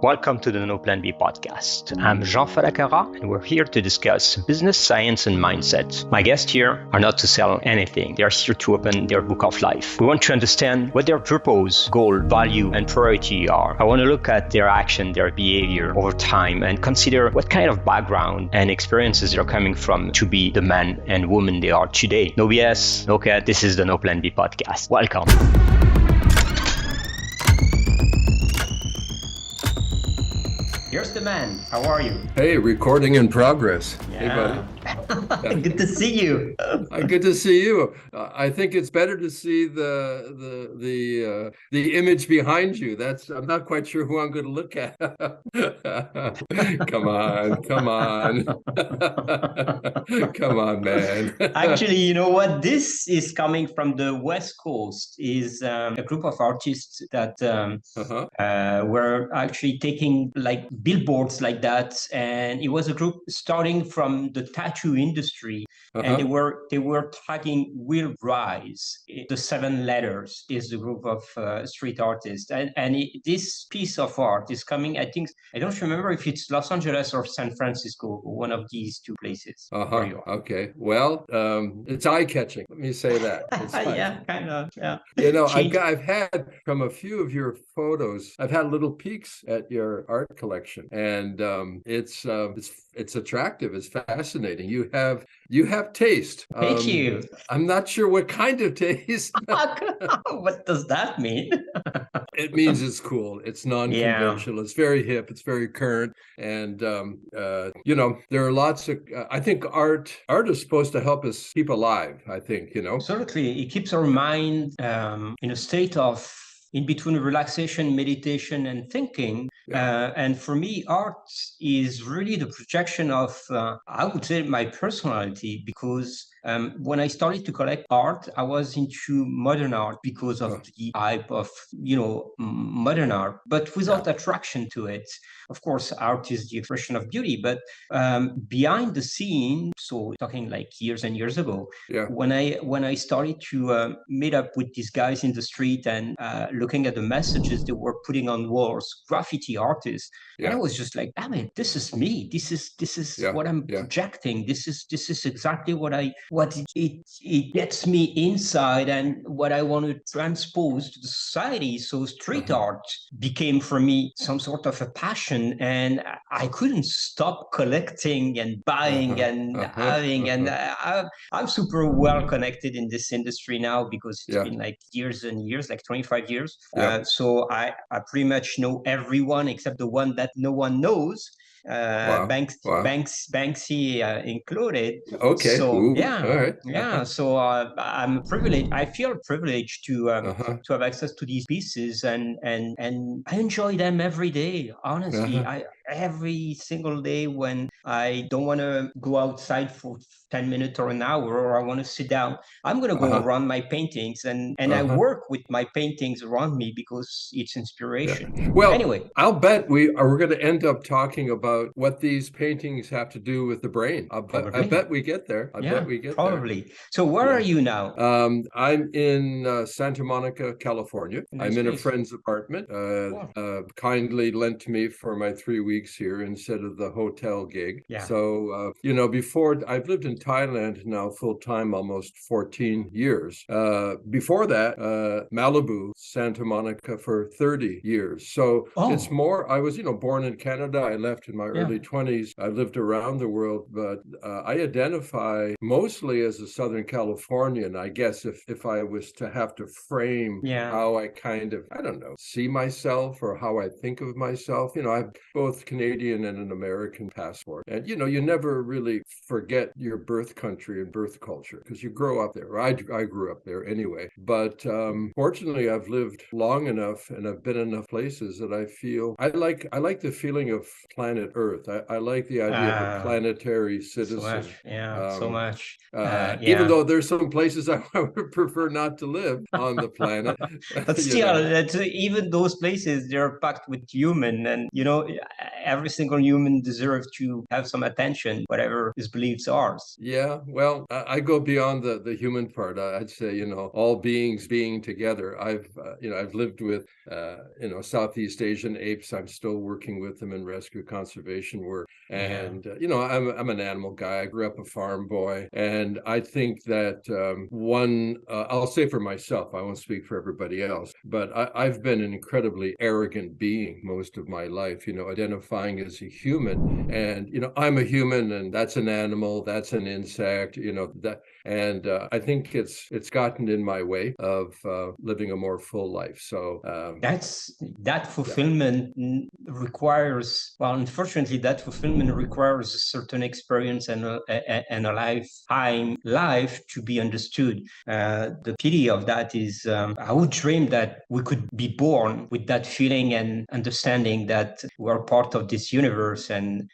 Welcome to the No Plan B podcast. I'm Jean Falacara, and we're here to discuss business, science, and mindset. My guests here are not to sell anything. They are here to open their book of life. We want to understand what their purpose, goal, value, and priority are. I want to look at their action, their behavior over time, and consider what kind of background and experiences they're coming from to be the man and woman they are today. No BS, no cat. This is the No Plan B podcast. Welcome. Here's the man. How are you? Hey, recording in progress. Yeah. Hey, buddy. Good to see you. Good to see you. I think it's better to see the image behind you. I'm not quite sure who I'm going to look at. Come on, come on, man. Actually, you know what? This is coming from the West Coast. Is a group of artists that were actually taking like billboards like that, and it was a group starting from the tattoo industry, and they were tagging Will Rise. The 7 letters is the group of street artists, and this piece of art is coming. I don't remember if it's Los Angeles or San Francisco, one of these two places. Okay. Well, it's eye-catching. Let me say that. Yeah, kind of. Yeah. You know, I've had from a few of your photos, I've had little peeks at your art collection, and it's attractive. It's fascinating. You have taste. Thank you. I'm not sure what kind of taste. What does that mean? It means it's cool. It's non-conventional. Yeah. It's very hip. It's very current. And, there are lots of, I think art is supposed to help us keep alive, I think, Absolutely. It keeps our mind in a state of in between relaxation, meditation, and thinking. Yeah. And for me, art is really the projection of, I would say, my personality, because when I started to collect art, I was into modern art because of the hype of, modern art, but without attraction to it. Of course, art is the expression of beauty, but behind the scene, so talking like years and years ago, when I started to meet up with these guys in the street and looking at the messages they were putting on walls, graffiti artists, and I was just like, this is me. This is what I'm projecting. This is exactly what it gets me inside and what I want to transpose to the society. So street art became for me some sort of a passion, and I couldn't stop collecting and buying and having. And I'm super well connected in this industry now because it's been like years and years, like 25 years. So I pretty much know everyone except the one that no one knows. Banksy included. Okay. So all right. So I'm privileged. I feel privileged to have access to these pieces, and I enjoy them every day. Honestly, every single day when I don't want to go outside for 10 minutes or an hour, or I want to sit down, I'm going to go around my paintings, and I work with my paintings around me because it's inspiration. Yeah. Well, anyway, I'll bet we're going to end up talking about what these paintings have to do with the brain. I bet we get there. I bet we get probably. there. So where are you now? I'm in Santa Monica, California. I'm in a friend's apartment, kindly lent to me for my 3 weeks here instead of the hotel gig. Yeah. So, before I've lived in Thailand now full-time almost 14 years. Before that, Malibu, Santa Monica for 30 years. So it's more, I was, born in Canada. I left in my early 20s. I lived around the world, but I identify mostly as a Southern Californian, I guess, if I was to have to frame how I kind of, I don't know, see myself or how I think of myself. I have both Canadian and an American passport. And, you never really forget your birth country and birth culture because you grow up there. I grew up there anyway. But fortunately, I've lived long enough and I've been in enough places that I feel I like the feeling of planet Earth. I like the idea of a planetary citizen. So much. Even though there's some places I would prefer not to live on the planet. But still, even those places, they're packed with human. And, every single human deserves to have some attention, whatever his beliefs are. Yeah, well, I go beyond the human part. I'd say, all beings being together. I've lived with, Southeast Asian apes. I'm still working with them in rescue conservation work. And, I'm an animal guy. I grew up a farm boy. And I think that I'll say for myself, I won't speak for everybody else, but I've been an incredibly arrogant being most of my life, identifying as a human. And, I'm a human and that's an animal, that's an insect, and I think it's gotten in my way of living a more full life. So that fulfillment requires, well, unfortunately, that fulfillment requires a certain experience and a lifetime life to be understood. The pity of that is, I would dream that we could be born with that feeling and understanding that we're part of this universe, and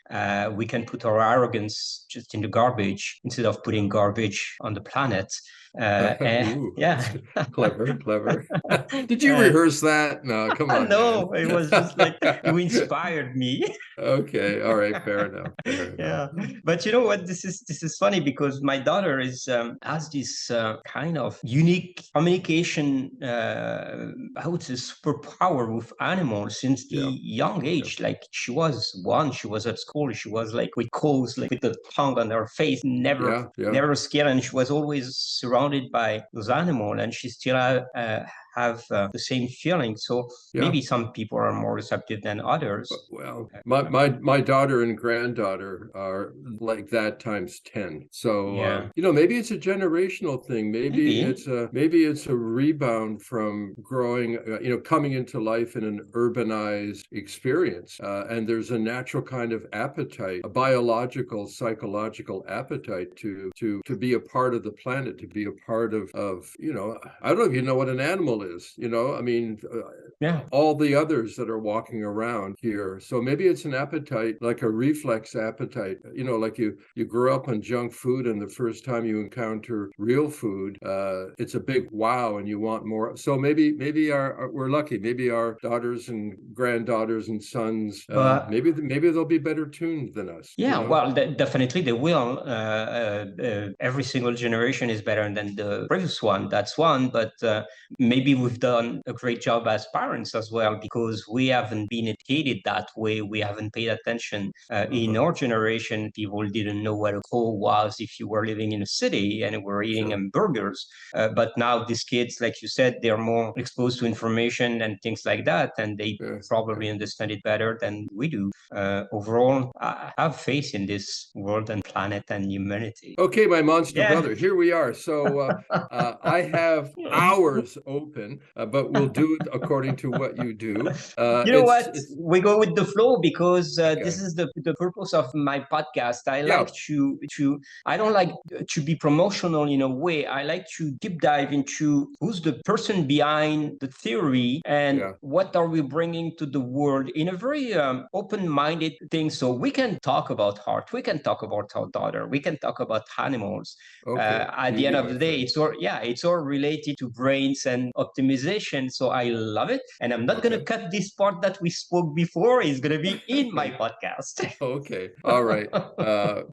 we can put our arrogance just in the garbage instead of putting garbage on the planet. Ooh, clever. Did you rehearse that? No, come on, no, man. It was just like you inspired me. Okay, all right, fair enough. Yeah, but you know what? This is funny because my daughter has this kind of unique communication, I would say, superpower with animals since the young age. Like she was at school, she was like with calls, like with the tongue on her face, never scared, and she was always surrounded by those animals, and she still have the same feeling. So maybe some people are more receptive than others. Well, my daughter and granddaughter are like that times 10. So maybe it's a generational thing. Maybe it's a rebound from growing, coming into life in an urbanized experience. And there's a natural kind of appetite, a biological, psychological appetite to be a part of the planet, to be a part of I don't know if you know what an animal is, I mean, all the others that are walking around here. So maybe it's an appetite, like a reflex appetite, like you grew up on junk food and the first time you encounter real food, it's a big wow and you want more. So maybe we're lucky. Maybe our daughters and granddaughters and sons, maybe they'll be better tuned than us. Well, definitely they will. Every single generation is better than the previous one. That's one. But maybe we've done a great job as parents as well, because we haven't been educated that way. We haven't paid attention. In our generation, people didn't know what a call was if you were living in a city and were eating hamburgers. But now these kids, like you said, they're more exposed to information and things like that, and they probably understand it better than we do. Overall, I have faith in this world and planet and humanity. Okay, my monster brother, here we are. So I have hours open, but we'll do it according to what you do. You know what? We go with the flow because this is the purpose of my podcast. I like I don't like to be promotional in a way. I like to deep dive into who's the person behind the theory and what are we bringing to the world in a very open-minded thing. So we can talk about art, we can talk about our daughter, we can talk about animals. At the end of the day, it's all related to brains and optimization. So I love it, and I'm not going to cut this part that we spoke before. It's going to be in my podcast. Okay, all right,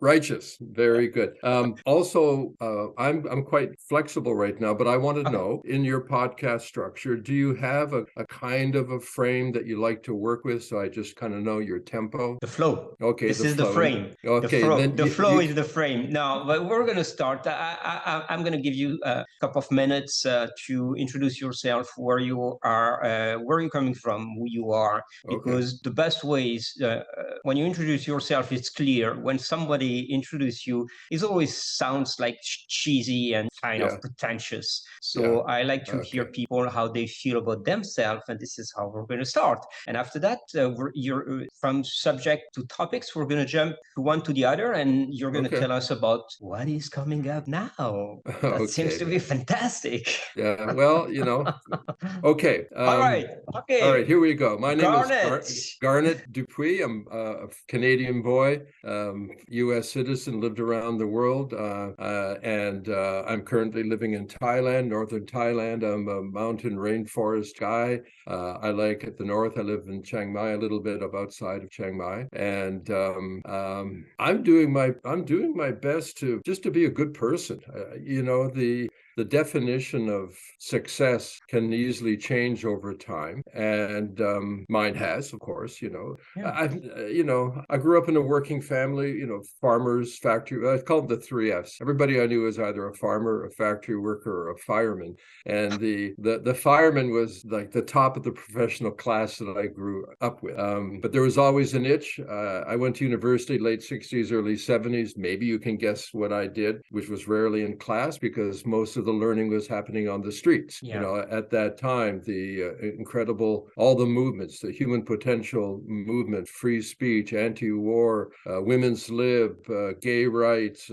righteous, very good. Also, I'm quite flexible right now, but I want to know, in your podcast structure, do you have a kind of a frame that you like to work with? So I just kind of know your tempo. The flow. Okay, this is the frame. Okay, the flow is the frame. Now, but we're going to start. I'm going to give you a couple of minutes to introduce yourself, where you are, where you're coming from, who you are, because the best way is when you introduce yourself, it's clear. When somebody introduces you, it always sounds like cheesy and kind of pretentious. So I like to hear people how they feel about themselves, and this is how we're going to start. And after that, you're from subject to topics, we're going to jump to one to the other, and you're going to tell us about what is coming up now. That seems to be fantastic. Yeah, well, Okay. All right. Okay. All right, here we go. My name Garnet. is Garnet Dupuis. I'm a Canadian boy, U.S. citizen, lived around the world, and I'm currently living in Thailand, northern Thailand. I'm a mountain rainforest guy. I like at the north. I live in Chiang Mai, a little bit outside of Chiang Mai, and I'm doing my best to be a good person. The definition of success can easily change over time, and mine has, of course. I grew up in a working family. Farmers, factory. I called them the three Fs. Everybody I knew was either a farmer, a factory worker, or a fireman. And the fireman was like the top of the professional class that I grew up with. But there was always an itch. I went to university late '60s, early '70s. Maybe you can guess what I did, which was rarely in class because most of the learning was happening on the streets. At that time, the incredible, all the movements, the human potential movement, free speech, anti-war, women's lib, gay rights,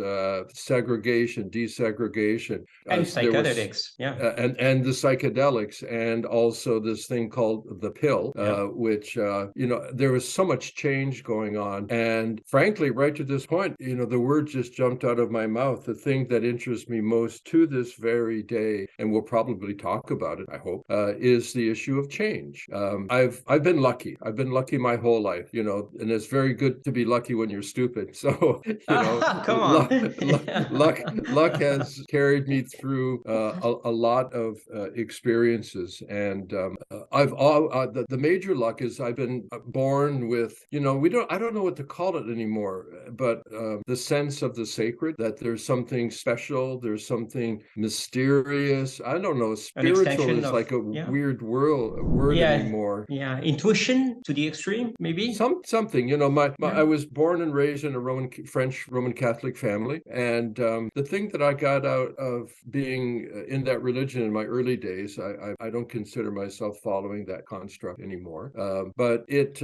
segregation, desegregation. And psychedelics, and the psychedelics, and also this thing called the pill, which, there was so much change going on. And frankly, right to this point, the word just jumped out of my mouth. The thing that interests me most to this very day, and we'll probably talk about it, I hope, is the issue of change. I've been lucky. I've been lucky my whole life, and it's very good to be lucky when you're stupid. So, come on. luck has carried me through a lot of experiences, and the major luck is I've been born with, I don't know what to call it anymore, but the sense of the sacred, that there's something special, there's something mysterious. I don't know. Spiritual is like a weird word anymore. Yeah, intuition to the extreme, maybe. Something. I was born and raised in a French Roman Catholic family, and the thing that I got out of being in that religion in my early days, I don't consider myself following that construct anymore, but it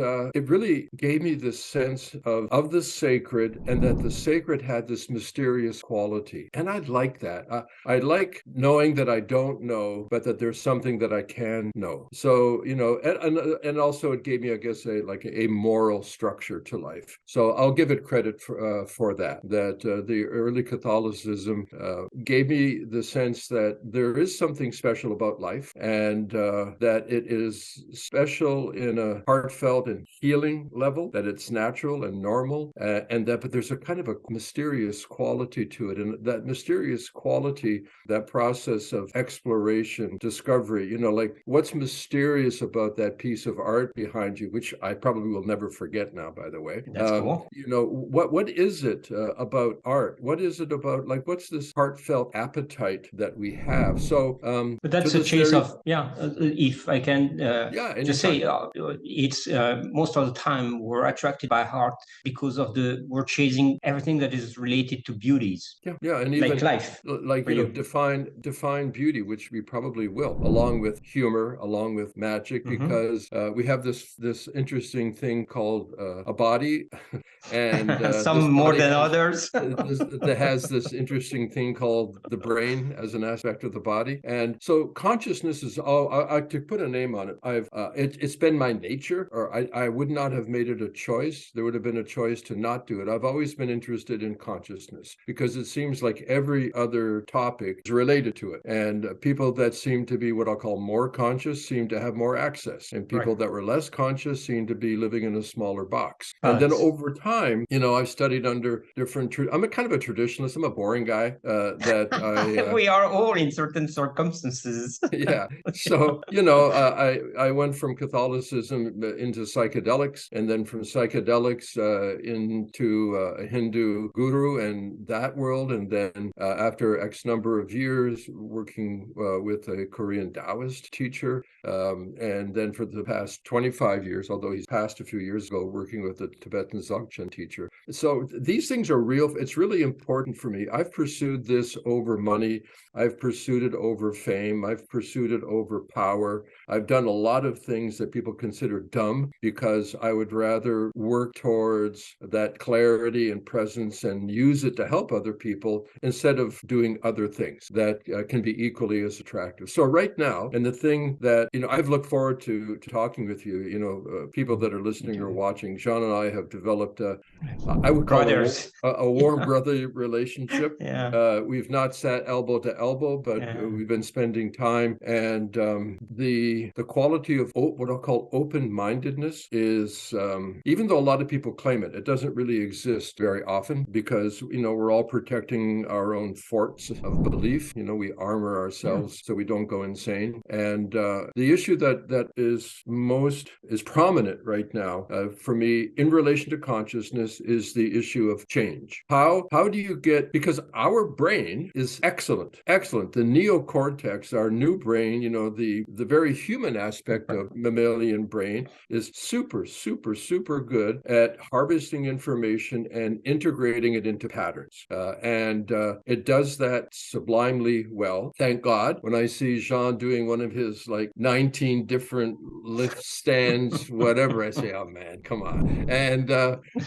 really gave me this sense of the sacred, and that the sacred had this mysterious quality, and I like that. I like knowing that I don't know, but that there's something that I can know. So, and also it gave me, I guess, a moral structure to life. So I'll give it credit for that the early Catholicism gave me the sense that there is something special about life, and that it is special in a heartfelt and healing level, that it's natural and normal, but there's a kind of a mysterious quality to it. And that mysterious quality, that process of exploration, discovery, like what's mysterious about that piece of art behind you, which I probably will never forget now, by the way. That's cool. What is it about art? What is it about, what's this heartfelt appetite that we have? So, but that's a case of, if I can just say, it's most of the time we're attracted by art because of we're chasing everything that is related to beauties. Yeah, and even like life, define beauty, which we probably will, along with humor, along with magic, because we have this interesting thing called a body, and some more than others. That has this interesting thing called the brain as an aspect of the body. And so consciousness is to put a name on it, it's been my nature, or I would not have made it a choice. There would have been a choice to not do it. I've always been interested in consciousness because it seems like every other topic is related to it. And people that seem to be what I'll call more conscious seem to have more access. And people that were less conscious seem to be living in a smaller box. And then over time, I've studied under different, I'm a kind of a traditionalist. I'm a boring guy we are all in certain circumstances. Yeah. So, I went from Catholicism into psychedelics, and then from psychedelics into a Hindu guru and that world. And then after X number of years working with a Korean Taoist teacher, and then for the past 25 years, although he's passed a few years ago, working with a Tibetan Dzogchen teacher. So these things are real. It's really important for me. I've pursued this over money. I've pursued it over fame. I've pursued it over power. I've done a lot of things that people consider dumb because I would rather work towards that clarity and presence and use it to help other people instead of doing other things. things that can be equally as attractive. So right now, and the thing that, I've looked forward to talking with you, people that are listening or watching, Jean and I have developed I would call it a warm brotherly relationship. We've not sat elbow to elbow, but we've been spending time. And the quality of what I'll call open-mindedness is, even though a lot of people claim it, it doesn't really exist very often because, we're all protecting our own forts of belief. We armor ourselves so we don't go insane. And the issue that is prominent right now for me in relation to consciousness is the issue of change. How do you get, because our brain is excellent. The neocortex, our new brain, the very human aspect of mammalian brain is super good at harvesting information and integrating it into patterns. And it does that sublimely well. Thank God. When I see Jean doing one of his 19 different lift stands, whatever, I say, oh man, come on. And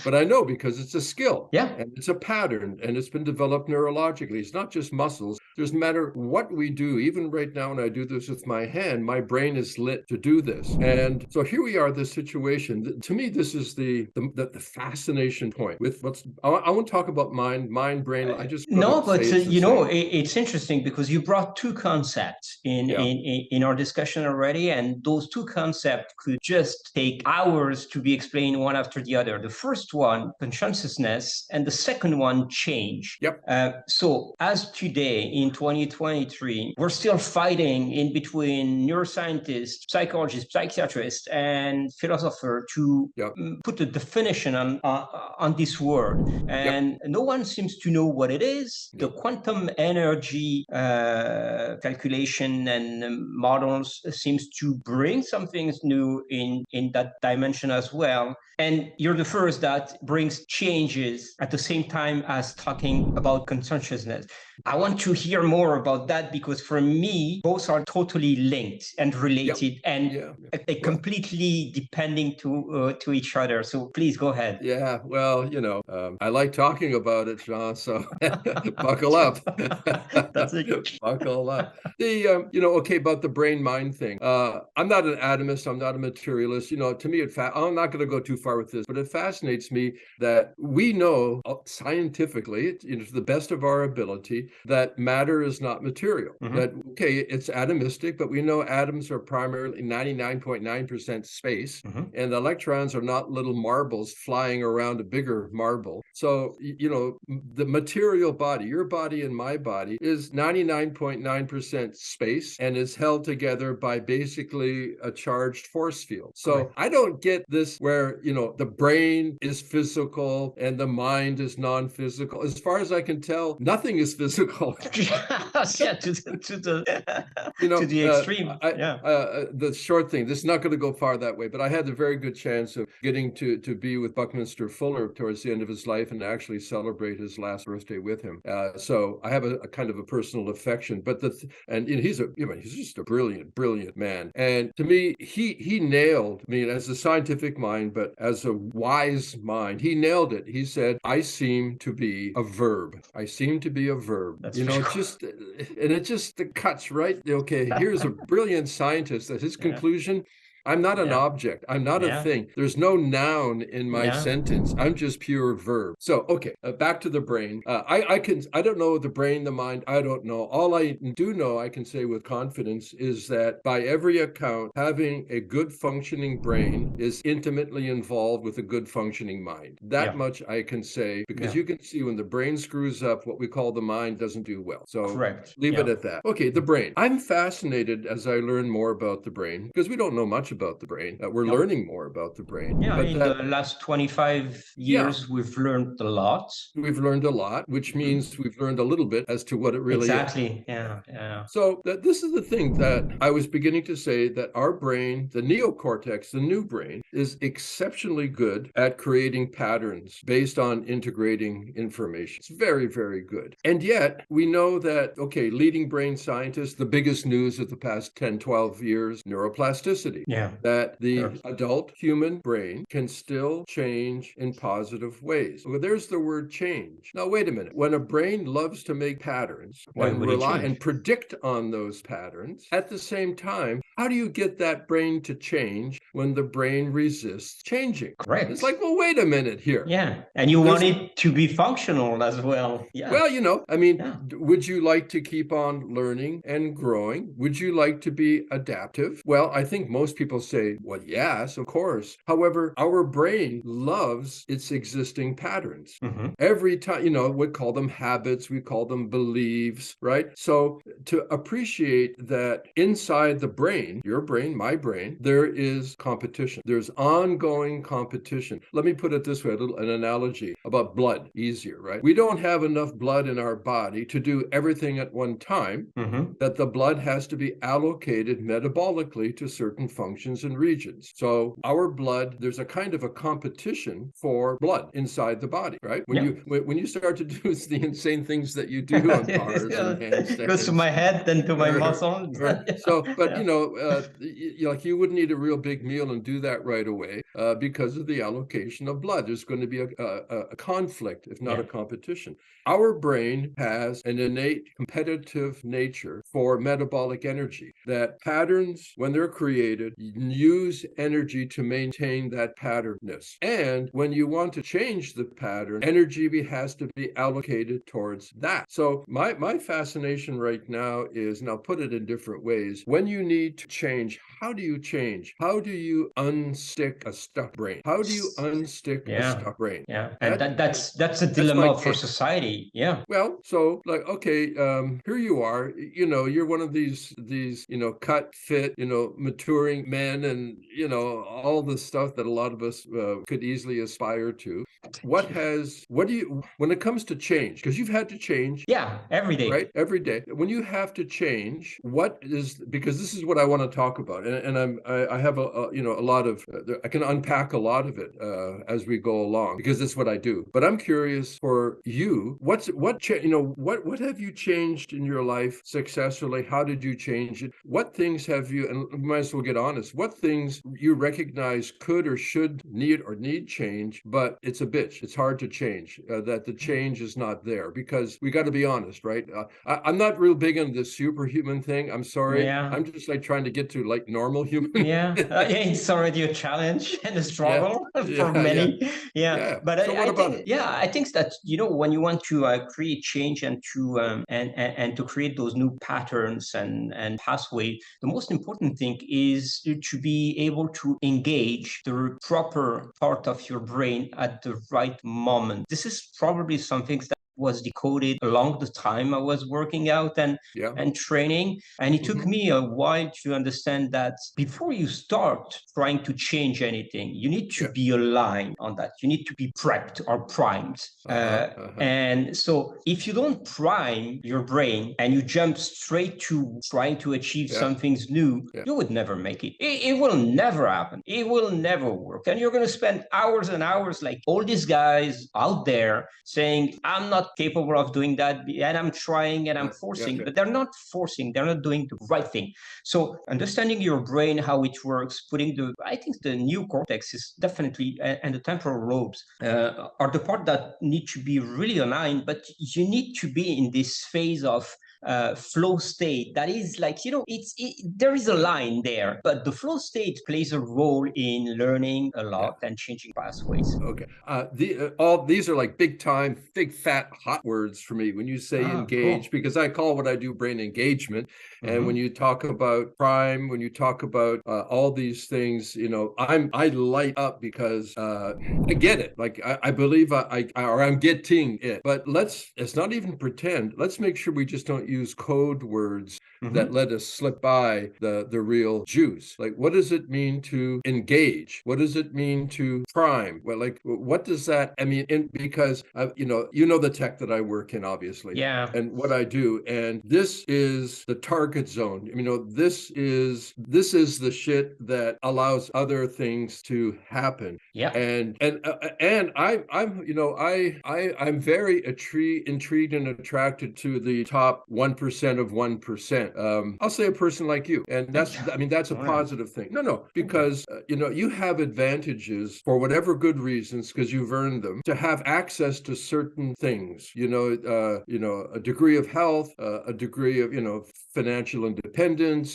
but I know because it's a skill. And it's a pattern, and it's been developed neurologically. It's not just muscles. Doesn't matter what we do. Even right now, when I do this with my hand, my brain is lit to do this. And so here we are, this situation. To me, this is the fascination point with I won't talk about mind, brain. I just it's interesting because you brought two concepts in our discussion already, and those two concepts could just take hours to be explained one after the other. The first one, consciousness, and the second one, change. So as today in 2023, we're still fighting in between neuroscientists, psychologists, psychiatrists, and philosophers to put a definition on this word. And no one seems to know what it is. The quantum energy calculation and models seems to bring some things new in that dimension as well. And you're the first that brings changes at the same time as talking about consciousness. I want to hear more about that because for me, both are totally linked and related and completely depending to each other. So please go ahead. I like talking about it, Jean, so buckle up. That's it. Buckle up. About the brain-mind thing. I'm not an atomist. I'm not a materialist. To me, I'm not going to go too far with this, but it fascinates me that we know scientifically, to the best of our ability, that matter is not material. That, it's atomistic, but we know atoms are primarily 99.9% space, and electrons are not little marbles flying around a bigger marble. So, the material body, your body and my body, is 99.9% space and is held together by basically a charged force field. So I don't get this where, the brain is physical and the mind is non-physical. As far as I can tell, nothing is physical. To the extreme. The short thing, this is not going to go far that way, but I had the very good chance of getting to be with Buckminster Fuller towards the end of his life and actually celebrate his last birthday with him. So I have a kind of a personal affection, but he's just a brilliant man. And to me, he nailed, as a scientific mind, but as a wise mind, he nailed it. He said, I seem to be a verb. That's it just cuts right. Okay, here's a brilliant scientist that his conclusion, I'm not an object. I'm not a thing. There's no noun in my sentence. I'm just pure verb. So, back to the brain. I don't know the brain, the mind. I don't know. All I do know, I can say with confidence, is that by every account, having a good functioning brain is intimately involved with a good functioning mind. That much I can say, because you can see when the brain screws up, what we call the mind doesn't do well. So leave it at that. Okay, the brain. I'm fascinated as I learn more about the brain, because we don't know much about the brain. We're learning more about the brain. In the last 25 years, we've learned a lot. We've learned a lot, which means we've learned a little bit as to what it really is. Exactly. So this is the thing that I was beginning to say, that our brain, the neocortex, the new brain, is exceptionally good at creating patterns based on integrating information. It's very, very good. And yet we know that, leading brain scientists, the biggest news of the past 10, 12 years, neuroplasticity. that the adult human brain can still change in positive ways. Well, there's the word change. Now, wait a minute. When a brain loves to make patterns and rely and predict on those patterns, at the same time, how do you get that brain to change when the brain resists changing? Correct. It's like, well, wait a minute here. Yeah. And you want it to be functional as well. Yeah. Well, would you like to keep on learning and growing? Would you like to be adaptive? Well, I think most people say, well, yes, of course. However, our brain loves its existing patterns. Every time, we call them habits, we call them beliefs, right? So to appreciate that inside the brain, your brain, my brain, there is competition. There's ongoing competition. Let me put it this way, an analogy about blood, easier, right? We don't have enough blood in our body to do everything at one time, that the blood has to be allocated metabolically to certain functions and regions. So our blood, there's a kind of a competition for blood inside the body, right? When you start to do the insane things that you do on bars and handstands, it goes to my head, then to my muscle. So, but like you wouldn't eat a real big meal and do that right away because of the allocation of blood. There's going to be a conflict, if not a competition. Our brain has an innate competitive nature for metabolic energy, that patterns, when they're created, use energy to maintain that patternness. And when you want to change the pattern, energy has to be allocated towards that. So my fascination right now is, and I'll put it in different ways, when you need to change, how do you change? How do you unstick a stuck brain? How do you unstick a stuck brain? Yeah, and that's a dilemma for society. Yeah. Well, so like, okay, here you are, you're one of these, cut, fit, maturing men, and, all the stuff that a lot of us could easily aspire to. When it comes to change, because you've had to change. Yeah, every day. Right? Every day. When you have to change, because this is what I want to talk about. And I have a lot of, I can unpack a lot of it as we go along, because that's what I do. But I'm curious for you, what have you changed in your life successfully? How did you change it? What things have you, and we might as well get honest, what things you recognize could or should need change, but it's a bitch. It's hard to change, that the change is not there, because we got to be honest, right? I'm not real big on the superhuman thing. I'm sorry. Yeah. I'm just like trying to get to like normal human. It's already a challenge and a struggle for many. But so what about it? I think that, when you want to create change and to create those new patterns and pathways, the most important thing is to be able to engage the proper part of your brain at the right moment. This is probably something that was decoded along the time I was working out and training. And it took me a while to understand that before you start trying to change anything, you need to be aligned on that. You need to be prepped or primed. And so if you don't prime your brain and you jump straight to trying to achieve something new, you would never make it. It will never happen. It will never work. And you're going to spend hours and hours like all these guys out there saying, I'm not capable of doing that, and I'm trying and I'm forcing, but they're not forcing, they're not doing the right thing. So understanding your brain, how it works, I think the new cortex is definitely, and the temporal lobes are the part that need to be really aligned, but you need to be in this phase of flow state that is like, there is a line there, but the flow state plays a role in learning a lot and changing pathways. Okay. All these are like big time, big fat hot words for me when you say engage, because I call what I do brain engagement. And when you talk about prime, when you talk about all these things, I light up because I get it. Like I believe I'm getting it. But let's not even pretend. Let's make sure we just don't use code words that let us slip by the real juice. Like, what does it mean to engage? What does it mean to prime? Well, like, what does that, I mean, because, the tech that I work in, obviously, and what I do. And this is the target zone. This is the shit that allows other things to happen. And I'm very intrigued and attracted to the top 1% of 1%. I'll say a person like you, and that's a positive thing. No, because you have advantages for whatever good reasons, because you've earned them, to have access to certain things. A degree of health, a degree of financial independence,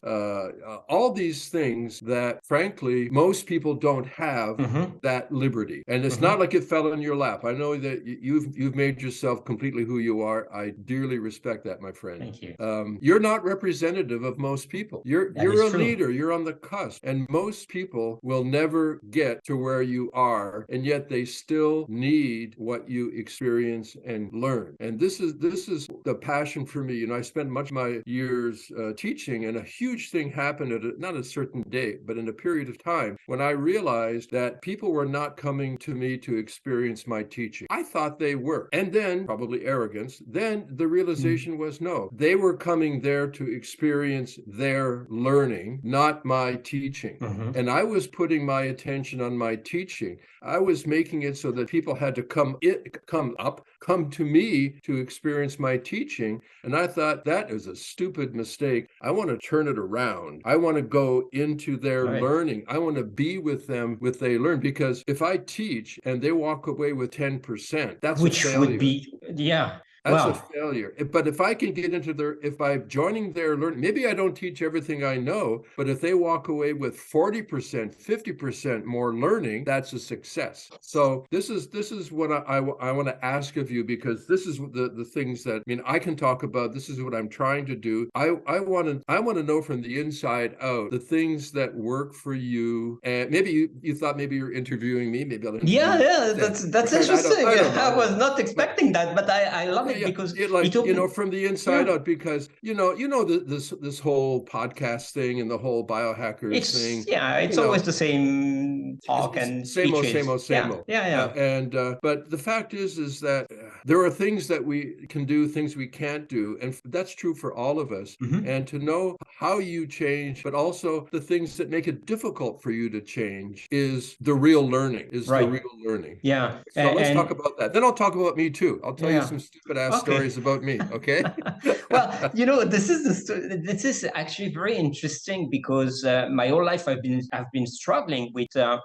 all these things that, frankly, most people don't have that liberty. And it's not like it fell in your lap. I know that you've made yourself completely who you are. I dearly respect that, my friend. Thank you. You're not representative of most people. You're a leader. You're on the cusp, and most people will never get to where you are, and yet they still need what you experience and learn. And this is the passion for me. I spent much of my years teaching, and a huge thing happened at not a certain date, but in a period of time when I realized that people were not coming to me to experience my teaching. I thought they were. And then, probably arrogance, then the realization was no. They were coming there to experience their learning, not my teaching. And I was putting my attention on my teaching. I was making it so that people had to come to me to experience my teaching. And I thought, that is a stupid mistake. I want to turn it around. I want to go into their learning. I want to be with them with they learn. Because if I teach and they walk away with 10%, that's a failure. Which would be, That's a failure. But if I can get into if by joining their learning, maybe I don't teach everything I know, but if they walk away with 40%, 50% more learning, that's a success. So this is what I want to ask of you, because this is the things that, I can talk about. This is what I'm trying to do. I want to know from the inside out the things that work for you. And maybe you thought maybe you're interviewing me. Maybe I'll interview you. That's interesting. I was not expecting that, but I love it. Because from the inside out, because this whole podcast thing and the whole biohackers thing. It's always the same talk and same old. But the fact is that there are things that we can do, things we can't do, and that's true for all of us. And to know how you change, but also the things that make it difficult for you to change, is the real learning. Yeah. So let's talk about that. Then I'll talk about me too. I'll tell you some stupid ass stories about me. Okay. Well, this is actually very interesting, because my whole life I've been struggling with I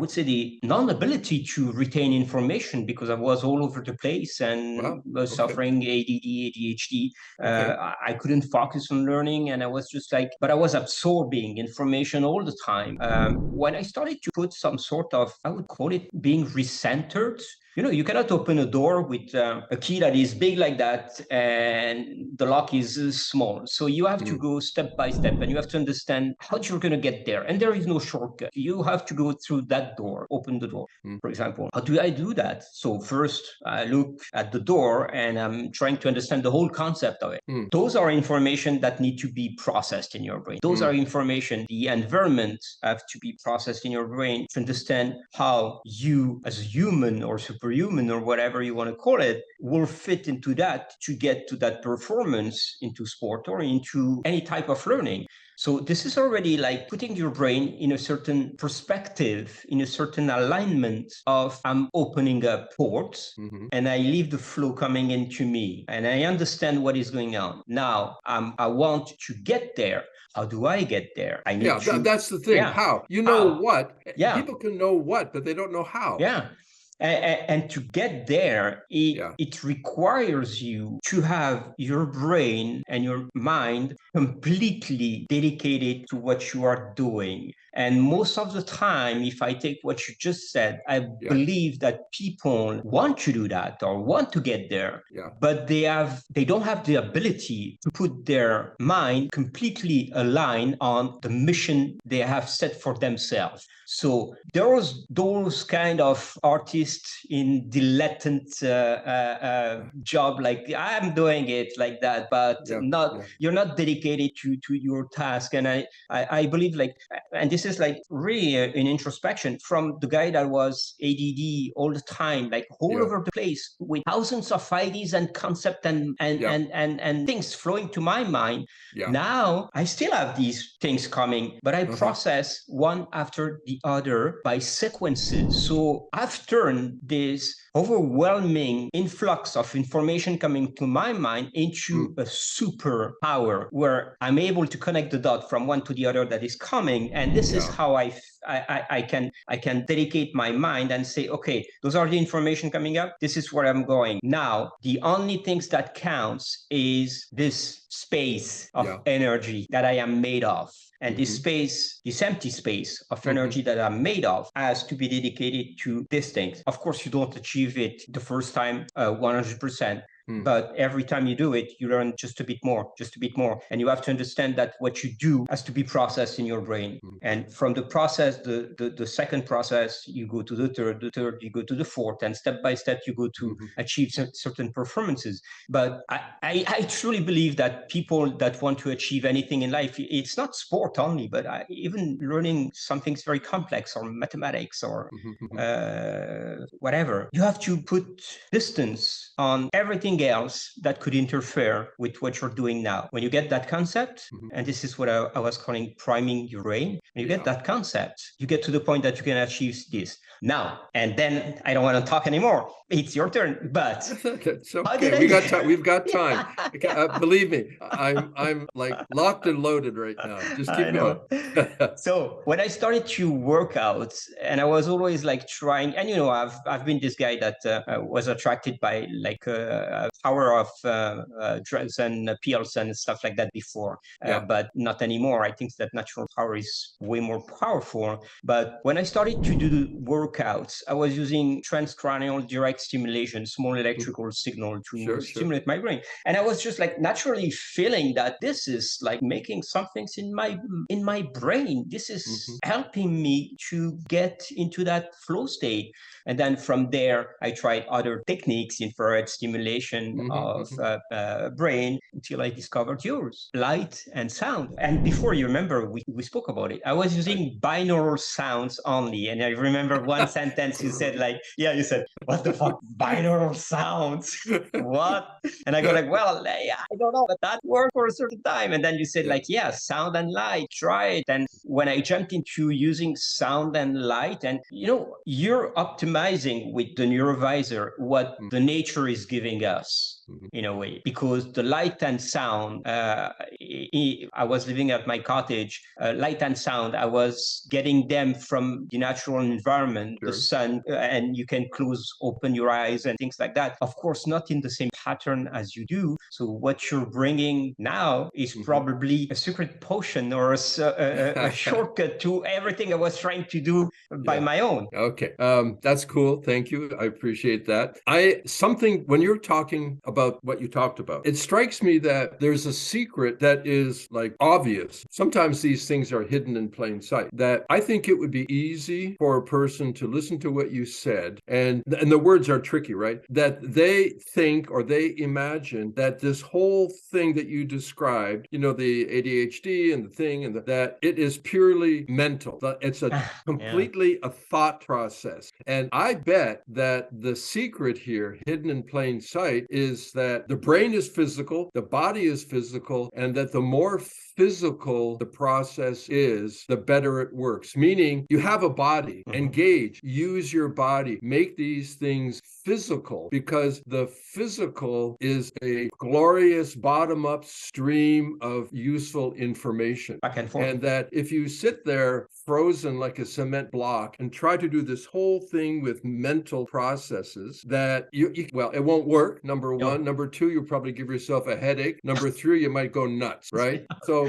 would say the non-ability to retain information, because I was all over the place and was suffering ADD, ADHD. I couldn't focus on learning, and I was just but I was absorbing information all the time. When I started to put some sort of, I would call it being recentered. You cannot open a door with a key that is big like that and the lock is small. So you have to go step by step, and you have to understand how you're going to get there. And there is no shortcut. You have to go through that door, open the door, for example. How do I do that? So first, I look at the door and I'm trying to understand the whole concept of it. Those are information that need to be processed in your brain. Those are information, the environment have to be processed in your brain to understand how you, as a human or superhuman or whatever you want to call it, will fit into that to get to that performance into sport or into any type of learning. So this is already putting your brain in a certain perspective, in a certain alignment of I'm opening up ports and I leave the flow coming into me and I understand what is going on. Now I want to get there. How do I get there? I need to. That's the thing. How? What? People can know what, but they don't know how. And to get there, it requires you to have your brain and your mind completely dedicated to what you are doing. And most of the time, if I take what you just said, I believe that people want to do that or want to get there, but they don't have the ability to put their mind completely aligned on the mission they have set for themselves. So those kind of artists in dilettante job, I'm doing it like that, but you're not dedicated to your task. And I believe and this this is like really an introspection from the guy that was ADD all the time, like all over the place with thousands of ideas and concepts and things flowing to my mind. Now I still have these things coming, but I process one after the other by sequences. So I've turned this overwhelming influx of information coming to my mind into a superpower where I'm able to connect the dot from one to the other that is coming. And this is how I can dedicate my mind and say, okay, those are the information coming up. This is where I'm going. Now, the only things that counts is this space of energy that I am made of. And this space, this empty space of energy that I'm made of has to be dedicated to these things. Of course, you don't achieve it the first time 100%. But every time you do it, you learn just a bit more. And you have to understand that what you do has to be processed in your brain. And from the process, the second process, you go to the third, you go to the fourth, and step by step, you go to achieve certain performances. But I truly believe that people that want to achieve anything in life, it's not sport only, but even learning something very complex or mathematics or whatever, you have to put distance on everything else that could interfere with what you're doing now. When you get that concept, and this is what I was calling priming your brain, when you get that concept, you get to the point that you can achieve this. Now, and then I don't want to talk anymore. It's your turn, but it's okay. We've got time. Believe me, I'm like locked and loaded right now. Just keep going. So when I started to work out, and I was always like trying, and I've been this guy that was attracted by like power of drugs and pills and stuff like that before, but not anymore. I think that natural power is way more powerful. But when I started to do workouts, I was using transcranial direct stimulation, small electrical signal to stimulate my brain. And I was just like naturally feeling that this is like making some things in my brain. This is helping me to get into that flow state. And then from there, I tried other techniques, infrared stimulation of brain, until I discovered yours, light and sound. And before, you remember, we spoke about it. I was using binaural sounds only. And I remember one sentence you said, like, you said, what the fuck, binaural sounds? What? And I go like, well, I don't know, but that worked for a certain time. And then you said like, sound and light, try it. And when I jumped into using sound and light, and you're optimizing with the neurovisor what the nature is giving us in a way, because the light and sound, I was living at my cottage, light and sound, I was getting them from the natural environment, the sun, and you can open your eyes and things like that. Of course, not in the same pattern as you do. So what you're bringing now is probably a secret potion or a shortcut to everything I was trying to do by my own. Okay. That's cool. Thank you. I appreciate that. When you're talking about what you talked about, it strikes me that there's a secret that is like obvious. Sometimes these things are hidden in plain sight, that I think it would be easy for a person to listen to what you said, and the words are tricky, right? That they think or they imagine that this whole thing that you described, the ADHD and the thing, and that it is purely mental. It's a completely a thought process. And I bet that the secret here, hidden in plain sight, is that the brain is physical, the body is physical, and that the more physical the process is, the better it works. Meaning, you have a body, engage, use your body, make these things physical, because the physical is a glorious bottom-up stream of useful information. Back and forth. And that if you sit there frozen like a cement block and try to do this whole thing with mental processes, that it won't work, number one. Number two, you'll probably give yourself a headache. Number three, you might go nuts, right? So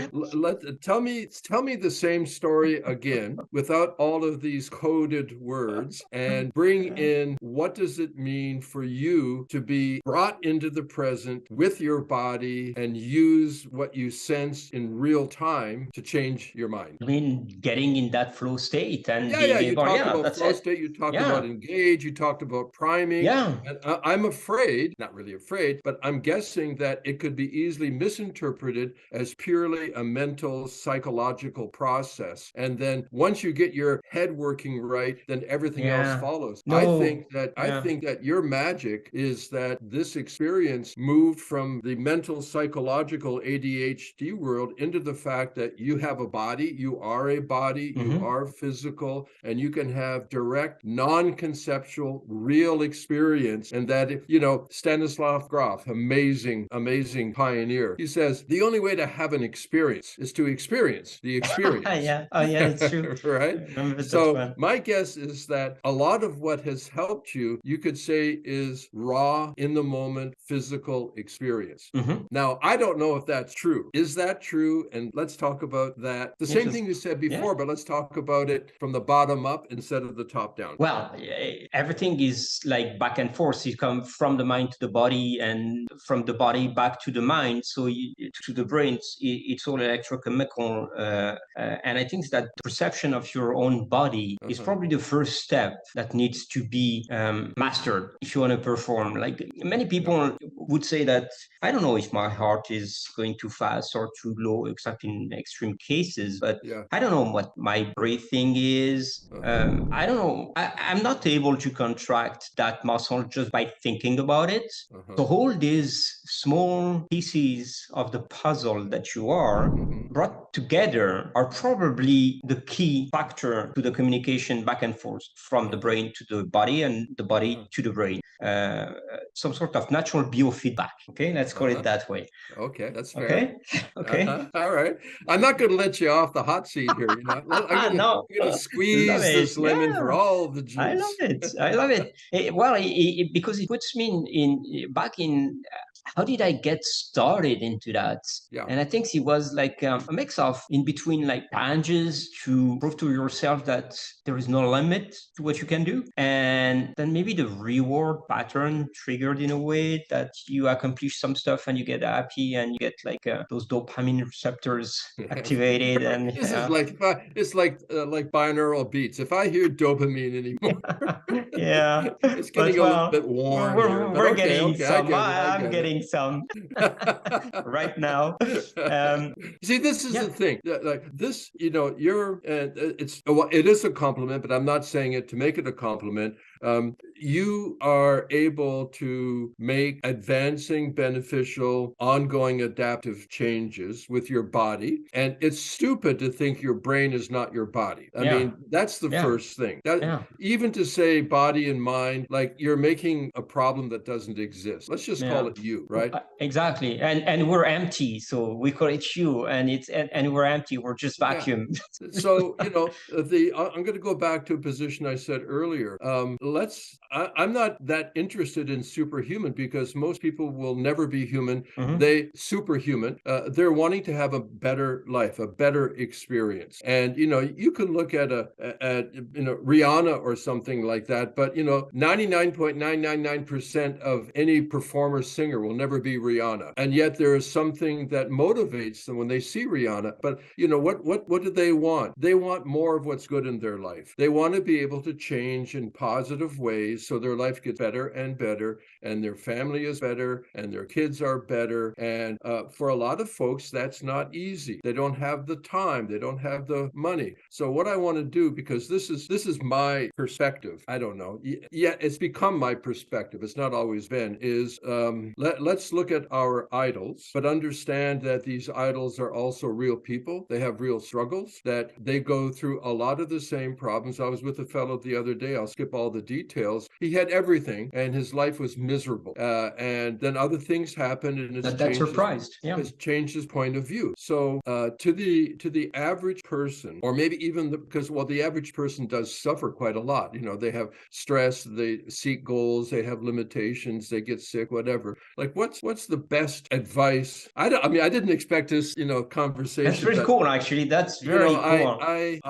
tell me the same story again without all of these coded words, and bring in, what does it mean for you to be brought into the present with your body and use what you sense in real time to change your mind? I mean, getting in that flow state and Yeah. being You able, talked about that's flow it. state. You talked Yeah. about engage. You talked about priming. Yeah. And I'm afraid, not really afraid, but I'm guessing that it could be easily misinterpreted as purely a mental, psychological process. And then once you get your head working right, then everything else follows. No. I think that your magic is that this experience moved from the mental, psychological ADHD world into the fact that you have a body, you are a body, you are physical, and you can have direct, non-conceptual, real experience. And that, Stanislav Grof, amazing pioneer, he says, the only way to have an experience is to experience the experience. Yeah, it's true. Right? So my guess is that a lot of what has helped you could say, is raw, in the moment, physical experience. Now, I don't know if that's true. Is that true? And let's talk about that. The same thing you said before, but let's talk about it from the bottom up instead of the top down. Well, everything is like back and forth. You come from the mind to the body and from the body back to the mind. So to the brain, it's all electrochemical. And I think that the perception of your own body is probably the first step that needs to be mastered if you want to perform. Like many people would say that, I don't know if my heart is going too fast or too low, except in extreme cases, but I don't know what my breathing is. I don't know. I'm not able to contract that muscle just by thinking about it. So all these small pieces of the puzzle that you are brought together are probably the key factor to the communication back and forth from the brain to the body and the body to the brain. Some sort of natural biofeedback. Okay, let's call it that way. Okay, that's fair. Okay. All right. I'm not going to let you off the hot seat here. I'm going to squeeze this lemon for all the juice. I love it. Well, because it puts me back in. How did I get started into that? And I think it was like a mix of in between, like challenges to prove to yourself that there is no limit to what you can do, and then maybe the reward pattern triggered in a way that you accomplish some stuff and you get happy and you get like those dopamine receptors activated. And this is like binaural beats. If I hear dopamine anymore, it's getting a little bit warm here. We're getting some. I'm getting some right now. See, this is the thing. Like this, it is a compliment, but I'm not saying it to make it a compliment. You are able to make advancing, beneficial, ongoing adaptive changes with your body. And it's stupid to think your brain is not your body. I mean, that's the first thing. Even to say body and mind, like you're making a problem that doesn't exist. Let's just call it you, right? Exactly. And we're empty. So we call it you, and we're empty. We're just vacuum. So, I'm going to go back to a position I said earlier. I'm not that interested in superhuman because most people will never be human. They superhuman. They're wanting to have a better life, a better experience. And, you can look at Rihanna or something like that, but, 99.999% of any performer singer will never be Rihanna. And yet there is something that motivates them when they see Rihanna. But, what do they want? They want more of what's good in their life. They want to be able to change in positive ways so their life gets better and better, and their family is better, and their kids are better. And for a lot of folks, that's not easy. They don't have the time. They don't have the money. So what I want to do, because this is my perspective, I don't know. Yeah, it's become my perspective. It's not always been, is let's look at our idols, but understand that these idols are also real people. They have real struggles, that they go through a lot of the same problems. I was with a fellow the other day. I'll skip all the details. He had everything and his life was miserable. And then other things happened and it's changed his point of view. So to the average person, or maybe even because the average person does suffer quite a lot. They have stress, they seek goals, they have limitations, they get sick, whatever. Like what's the best advice? I didn't expect this, conversation. That's pretty cool, actually. That's very cool. I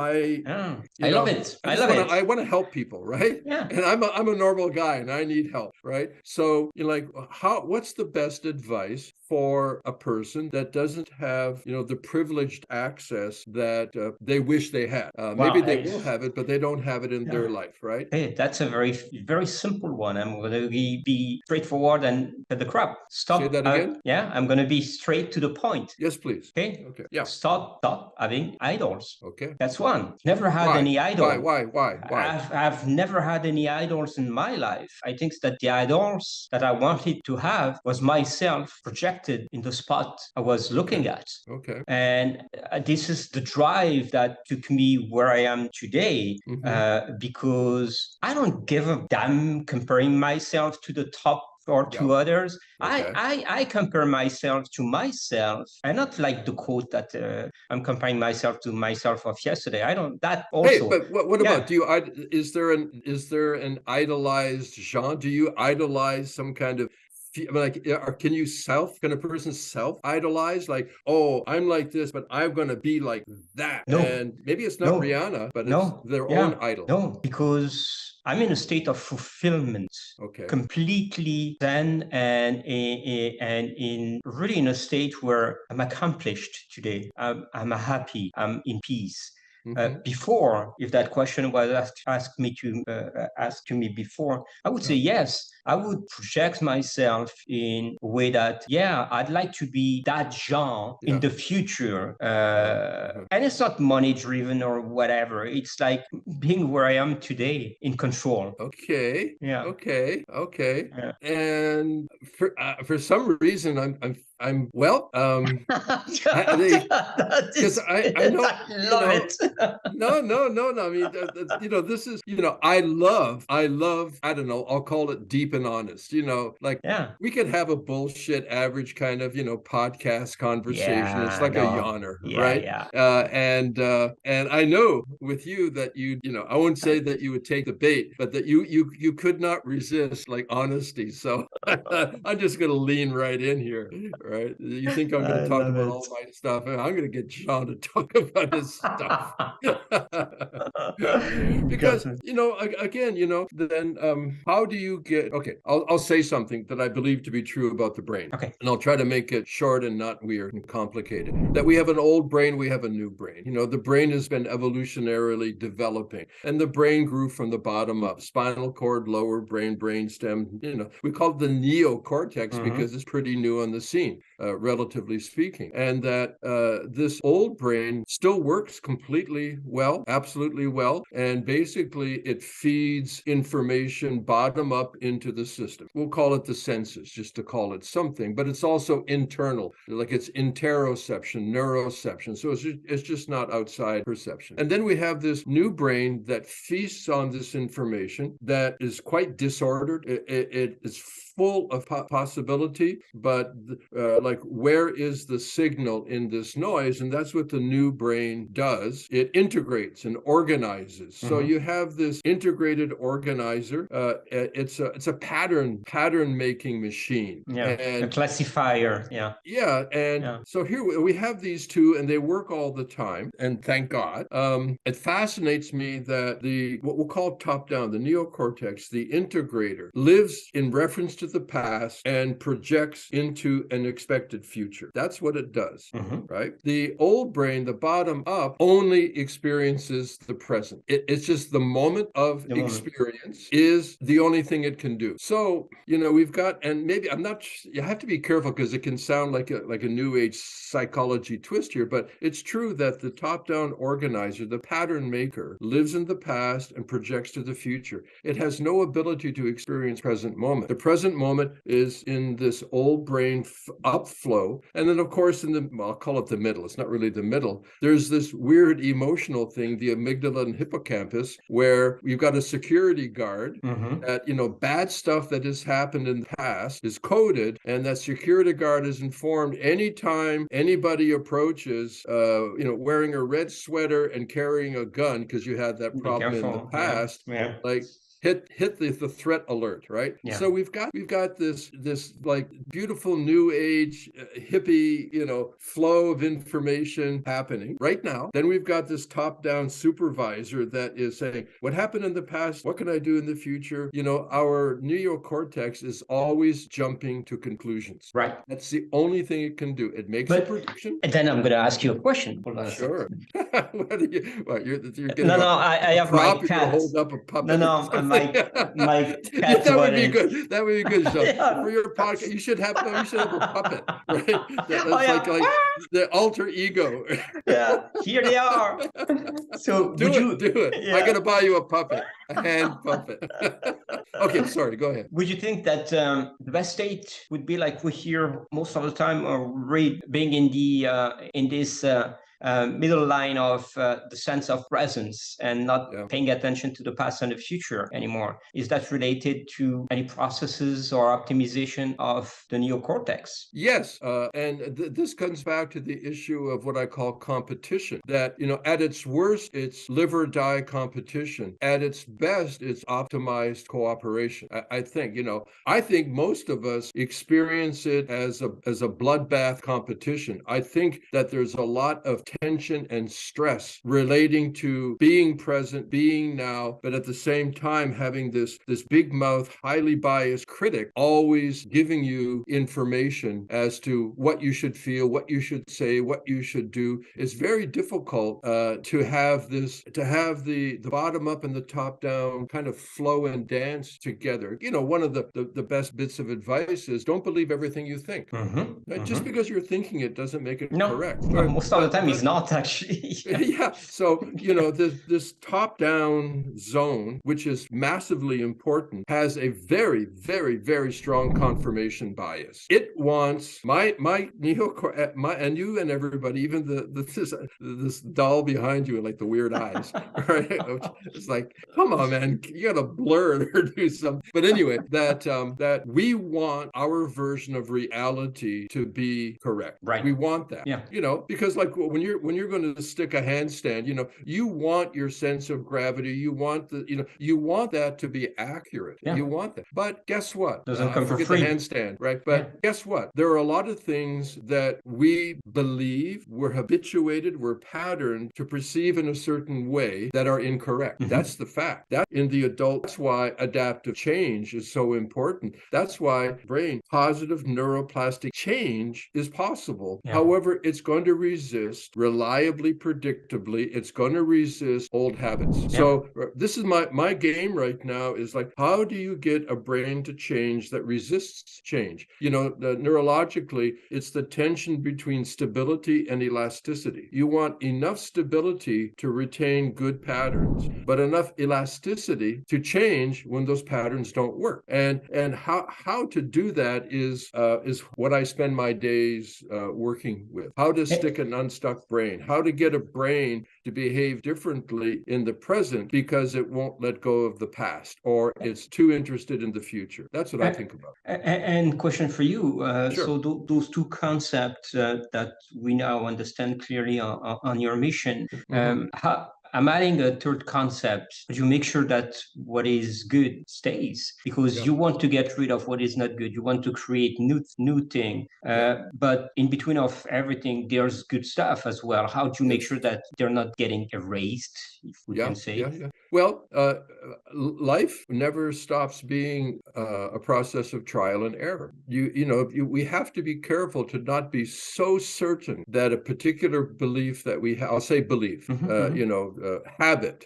love it. I want to help people, right? Yeah. And I'm a normal guy and I need help, right? So what's the best advice for a person that doesn't have, the privileged access that they wish they had. Maybe they will have it, but they don't have it in their life, right? Hey, that's a very, very simple one. I'm going to be straightforward and cut the crap. Stop. Say that again? I'm going to be straight to the point. Yes, please. Okay. Yeah. Stop having idols. Okay. That's one. Never had any idols. Why? I've never had any idols in my life. I think that the idols that I wanted to have was myself projected in the spot I was looking at. Okay. And this is the drive that took me where I am today, because I don't give a damn comparing myself to the top or to others. Okay. I compare myself to myself. I not like the quote that I'm comparing myself to myself of yesterday. I don't. That also. Hey, but what about, is there an idolized genre? Do you idolize some kind of, like, can a person self-idolize? Like, oh, I'm like this, but I'm going to be like that. No. And maybe it's not Rihanna, but it's their own idol. No, because I'm in a state of fulfillment. Okay. Completely zen and really in a state where I'm accomplished today. I'm happy. I'm in peace. Before, if that question was asked to me before, I would say yes. I would project myself in a way that, I'd like to be that genre in the future. And it's not money driven or whatever. It's like being where I am today in control. Okay. Yeah. Okay. Yeah. And for some reason, I'm well. Because I know. I love it. No. I mean, this is, I love. I don't know. I'll call it deep and honest. We could have a bullshit average kind of, podcast conversation. It's like a yawner, right? Yeah. And I know with you that I wouldn't say that you would take the bait, but that you could not resist like honesty. So I'm just going to lean right in here. Right? You think I'm going to talk about all my stuff? I'm going to get John to talk about his stuff. Because, again, then how do you get, I'll say something that I believe to be true about the brain. Okay. And I'll try to make it short and not weird and complicated. That we have an old brain, we have a new brain. The brain has been evolutionarily developing, and the brain grew from the bottom up. Spinal cord, lower brain, brainstem, we call it the neocortex because it's pretty new on the scene, relatively speaking. And that this old brain still works completely well, absolutely well. And basically it feeds information bottom up into the system. We'll call it the senses, just to call it something, but it's also internal, like it's interoception, neuroception. So it's just not outside perception. And then we have this new brain that feasts on this information that is quite disordered. It is full of possibility, but like, where is the signal in this noise? And that's what the new brain does. It integrates and organizes. So you have this integrated organizer. It's a pattern making machine. Yeah, and a classifier. Yeah. Yeah, and so here we have these two, and they work all the time. And thank God. It fascinates me that what we'll call top down, the neocortex, the integrator, lives in reference to the past and projects into an expected future. That's what it does, right? The old brain, the bottom up, only experiences the present. It's just the moment of experience is the only thing it can do. So, we've got, and maybe you have to be careful because it can sound like a new age psychology twist here, but it's true that the top-down organizer, the pattern maker, lives in the past and projects to the future. It has no ability to experience present moment. The present moment is in this old brain upflow. And then, of course, I'll call it the middle. It's not really the middle. There's this weird emotional thing, the amygdala and hippocampus, where you've got a security guard that, bad stuff that has happened in the past is coded, and that security guard is informed anytime anybody approaches, wearing a red sweater and carrying a gun, because you had that problem in the past. Like, hit the threat alert, right? Yeah. So we've got this like beautiful new age hippie, flow of information happening right now. Then we've got this top-down supervisor that is saying, what happened in the past? What can I do in the future? Our neocortex is always jumping to conclusions. Right. That's the only thing it can do. It makes a prediction. And then I'm going to ask you a question. Hold on Sure. You're getting I have my cat. You're hold up a puppet. No, my cat. That would be good. That would be good, Sean. Yeah. For your podcast, you should have a puppet, right? That's like the alter ego. Yeah, here they are. So do it. Yeah. I gotta buy you a puppet, a hand puppet. Okay, sorry. Go ahead. Would you think that the best state would be like we hear most of the time, or being in this middle line of the sense of presence and not paying attention to the past and the future anymore? Is that related to any processes or optimization of the neocortex? Yes, and this comes back to the issue of what I call competition. That, at its worst, it's live or die competition. At its best, it's optimized cooperation. I think most of us experience it as a bloodbath competition. I think that there's a lot of tension and stress relating to being present, being now, but at the same time having this big mouth, highly biased critic always giving you information as to what you should feel, what you should say, what you should do. It's very difficult to have the bottom up and the top down kind of flow and dance together. One of the best bits of advice is don't believe everything you think. Just because you're thinking it doesn't make it correct. Most of the time it's not, actually. Yeah. So, this top-down zone, which is massively important, has a very, very, very strong confirmation bias. It wants my and you and everybody, even this doll behind you, like the weird eyes, right? It's like, come on, man, you gotta blur it or do something. But anyway, that we want our version of reality to be correct. Right. We want that. Yeah. Because like when you're going to stick a handstand, you want your sense of gravity. You want you want that to be accurate. Yeah. You want that. But guess what? Doesn't come for free. The handstand, right? But guess what? There are a lot of things that we believe, we're habituated, we're patterned to perceive in a certain way that are incorrect. That's the fact. That in the adult, that's why adaptive change is so important. That's why positive neuroplastic change is possible. Yeah. However, it's going to resist reliably, predictably, it's going to resist old habits. Yeah. So this is my game right now is like, how do you get a brain to change that resists change? Neurologically, it's the tension between stability and elasticity. You want enough stability to retain good patterns, but enough elasticity to change when those patterns don't work. And how to do that is what I spend my days working with. How to stick an unstuck brain, how to get a brain to behave differently in the present because it won't let go of the past or it's too interested in the future. That's what I think about. And question for you. Sure. So those two concepts that we now understand clearly on your mission, I'm adding a third concept. You make sure that what is good stays, because you want to get rid of what is not good. You want to create new thing. But in between of everything, there's good stuff as well. How do you make sure that they're not getting erased, if we can say? Well, life never stops being a process of trial and error. We have to be careful to not be so certain that a particular belief that we have, I'll say belief, habit,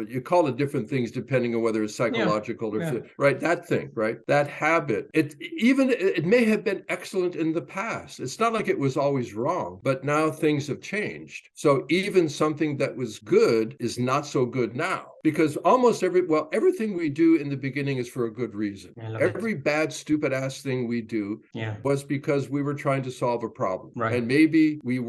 you call it different things depending on whether it's psychological or right, that thing, right? That habit, it may have been excellent in the past. It's not like it was always wrong, but now things have changed. So even something that was good is not so good now. Because almost everything we do in the beginning is for a good reason. Every bad, stupid ass thing we do was because we were trying to solve a problem. Right. And maybe we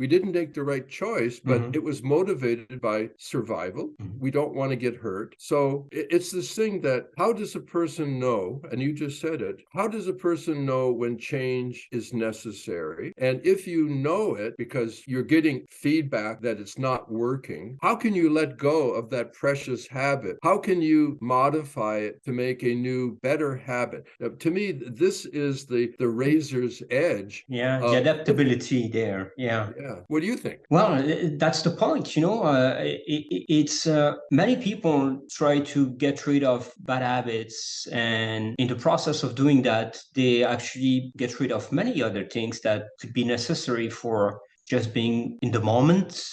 didn't make the right choice, but it was motivated by survival. We don't want to get hurt. So it's this thing that, how does a person know, and you just said it, how does a person know when change is necessary? And if you know it because you're getting feedback that it's not working, how can you let go of that precious subconscious habit, how can you modify it to make a new, better habit? To me, this is the razor's edge. Yeah, the adaptability there. Yeah. What do you think? Well, that's the point. It's many people try to get rid of bad habits, and in the process of doing that, they actually get rid of many other things that could be necessary for just being in the moment,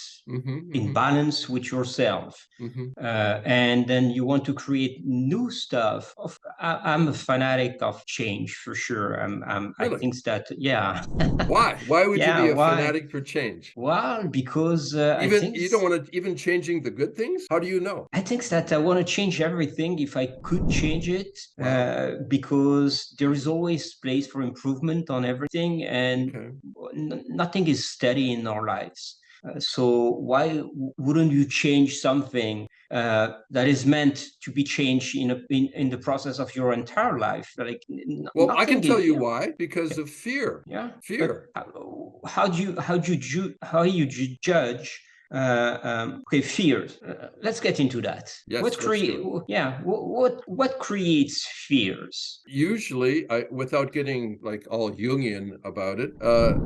in balance with yourself. And then you want to create new stuff. I'm a fanatic of change for sure. Really? I think that, yeah. Why? Why would you be a fanatic for change? Well, because I think you don't want to even changing the good things. How do you know? I think that I want to change everything if I could change it, because there is always place for improvement on everything, and nothing is steady in our lives. So why wouldn't you change something that is meant to be changed in the process of your entire life? Like, well, I can tell you why. Because of fear. Yeah, fear. How you judge? Fears. Let's get into that. Yes, what creates fears? Usually, without getting like all Jungian about it,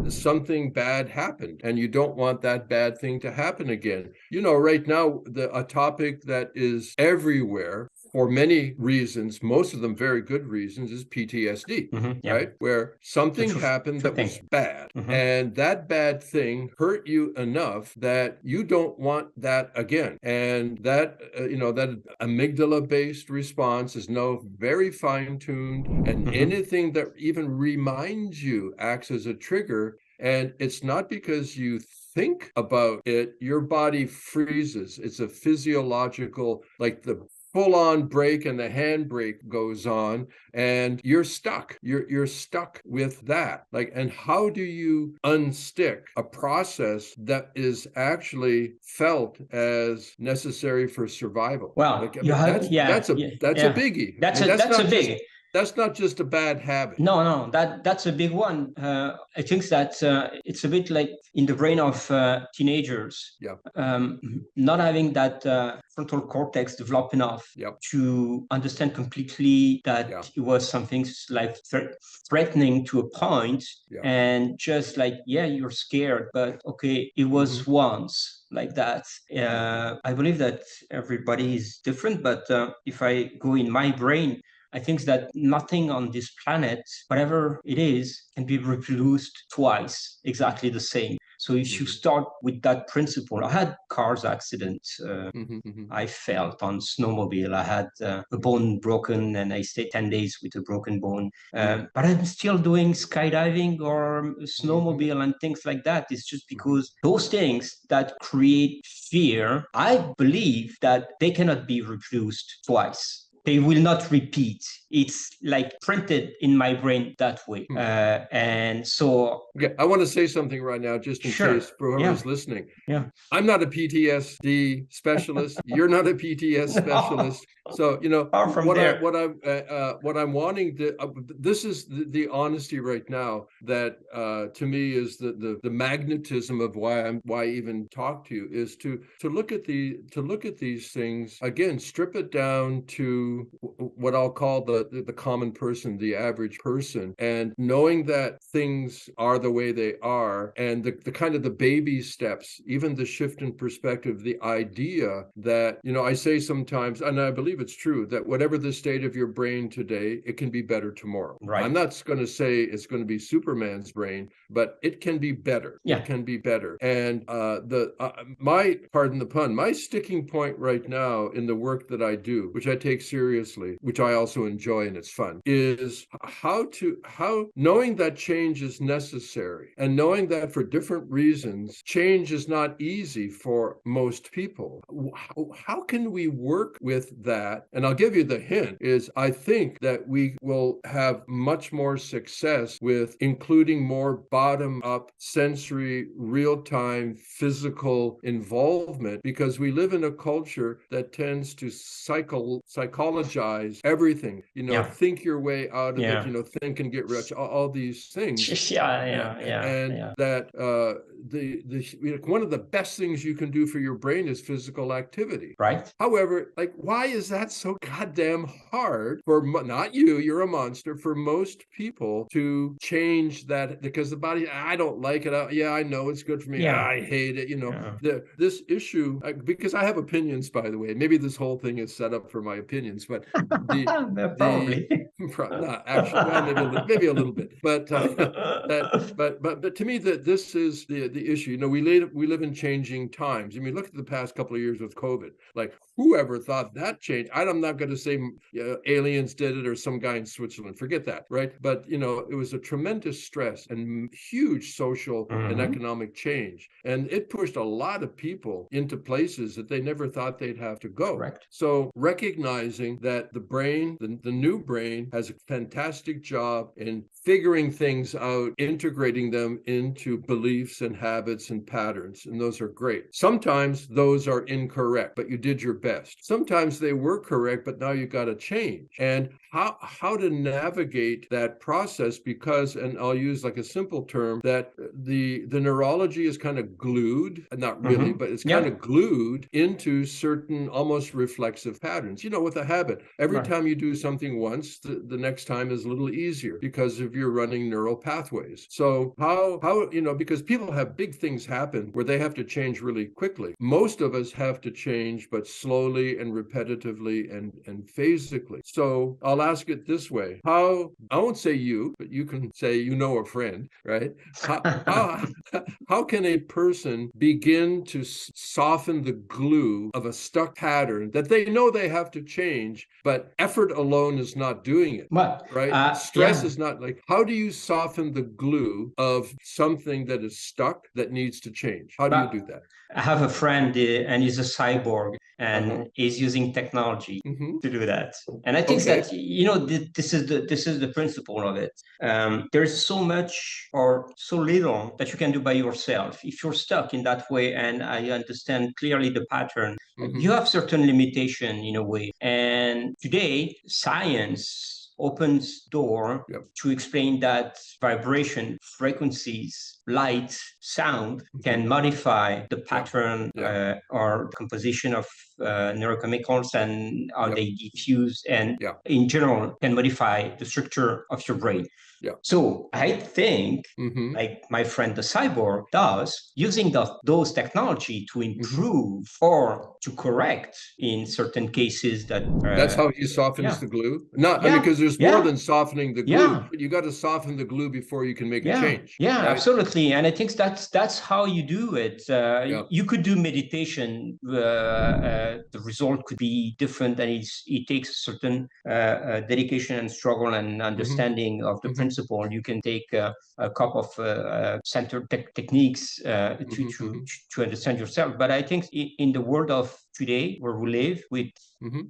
something bad happened, and you don't want that bad thing to happen again. Right now, a topic that is everywhere for many reasons, most of them very good reasons, is PTSD, right? Where something happened that was bad, and that bad thing hurt you enough that you don't want that again. And that, that amygdala-based response is now very fine-tuned, and anything that even reminds you acts as a trigger. And it's not because you think about it, your body freezes. It's a physiological, like the full-on brake and the handbrake goes on, and you're stuck. You're stuck with that. And how do you unstick a process that is actually felt as necessary for survival? Well, that's a biggie. That's a big. That's not just a bad habit. No, that's a big one. I think that it's a bit like in the brain of teenagers. Not having that frontal cortex developed enough to understand completely that it was something like threatening to a point, and just like, you're scared, but okay, it was once like that. I believe that everybody is different, but if I go in my brain, I think that nothing on this planet, whatever it is, can be reproduced twice, exactly the same. So if you start with that principle, I had cars accidents. I fell on snowmobile. I had a bone broken, and I stayed 10 days with a broken bone. But I'm still doing skydiving or snowmobile and things like that. It's just because those things that create fear, I believe that they cannot be reproduced twice. They will not repeat. It's like printed in my brain that way. And so... I want to say something right now, just in case for whoever's listening. I'm not a PTSD specialist. You're not a PTSD specialist. So, what I'm wanting to, this is the honesty right now that to me is the magnetism of why I even talk to you, is to look at these things again, strip it down to what I'll call the common person, the average person, and knowing that things are the way they are, and the kind of the baby steps, even the shift in perspective, the idea that, I say sometimes, and I believe it's true, that whatever the state of your brain today, it can be better tomorrow. Right. I'm not going to say it's going to be Superman's brain, but it can be better. It can be better. And my, pardon the pun, my sticking point right now in the work that I do, which I take seriously, which I also enjoy and it's fun, is how knowing that change is necessary, and knowing that for different reasons, change is not easy for most people. How can we work with that? And I'll give you the hint, is I think that we will have much more success with including more bottom-up, sensory, real-time, physical involvement, because we live in a culture that tends to psychologize everything, think your way out of it, think and get rich, all these things. That one of the best things you can do for your brain is physical activity. Right. However, like, why is that so goddamn hard for not you? You're a monster. For most people to change that, because the body, I don't like it. Yeah, I know it's good for me. Yeah. I hate it. You know, this issue, because I have opinions, by the way. Maybe this whole thing is set up for my opinions, but probably. Not actually, well, maybe a little bit, but but to me, that this is the issue. You know, we live in changing times. I mean, look at the past couple of years with COVID. Like, whoever thought that changed? I'm not going to say aliens did it or some guy in Switzerland. Forget that, right? But you know, it was a tremendous stress and huge social and economic change, and it pushed a lot of people into places that they never thought they'd have to go. Correct. So recognizing that the brain, the new brain, has a fantastic job in figuring things out, integrating them into beliefs and habits and patterns, and those are great. Sometimes those are incorrect, but you did your best. Sometimes they were correct, but now you got to change. And how to navigate that process, because, and I'll use like a simple term, that the neurology is kind of glued, not really, but it's kind of glued into certain almost reflexive patterns. You know, with a habit, every time you do something once, the next time is a little easier because of your running neural pathways. So how you know, because people have big things happen where they have to change really quickly. Most of us have to change, but slowly and repetitively and phasically. So I'll ask it this way: I won't say you, but you can say, you know, a friend, right? How can a person begin to soften the glue of a stuck pattern that they know they have to change, but effort alone is not doing it? Right? Stress is not, like, how do you soften the glue of something that is stuck that needs to change? How do you do that? I have a friend and he's a cyborg and he's using technology to do that. And I think that, you know, this is the principle of it. There's so much or so little that you can do by yourself. If you're stuck in that way, and I understand clearly the pattern, you have certain limitation in a way. And today, science opens door to explain that vibration, frequencies, light, sound can modify the pattern or composition of neurochemicals and how they diffuse, and in general can modify the structure of your brain. So I think, like my friend the cyborg does, using those technology to improve or to correct in certain cases that that's how he softens the glue. I mean, because there's more than softening the glue, but you got to soften the glue before you can make a change. Right? Absolutely. And I think that's how you do it. You could do meditation. The result could be different, and it takes a certain dedication and struggle and understanding of the principle. You can take a couple of center techniques to understand yourself. But I think in the world of today, where we live, with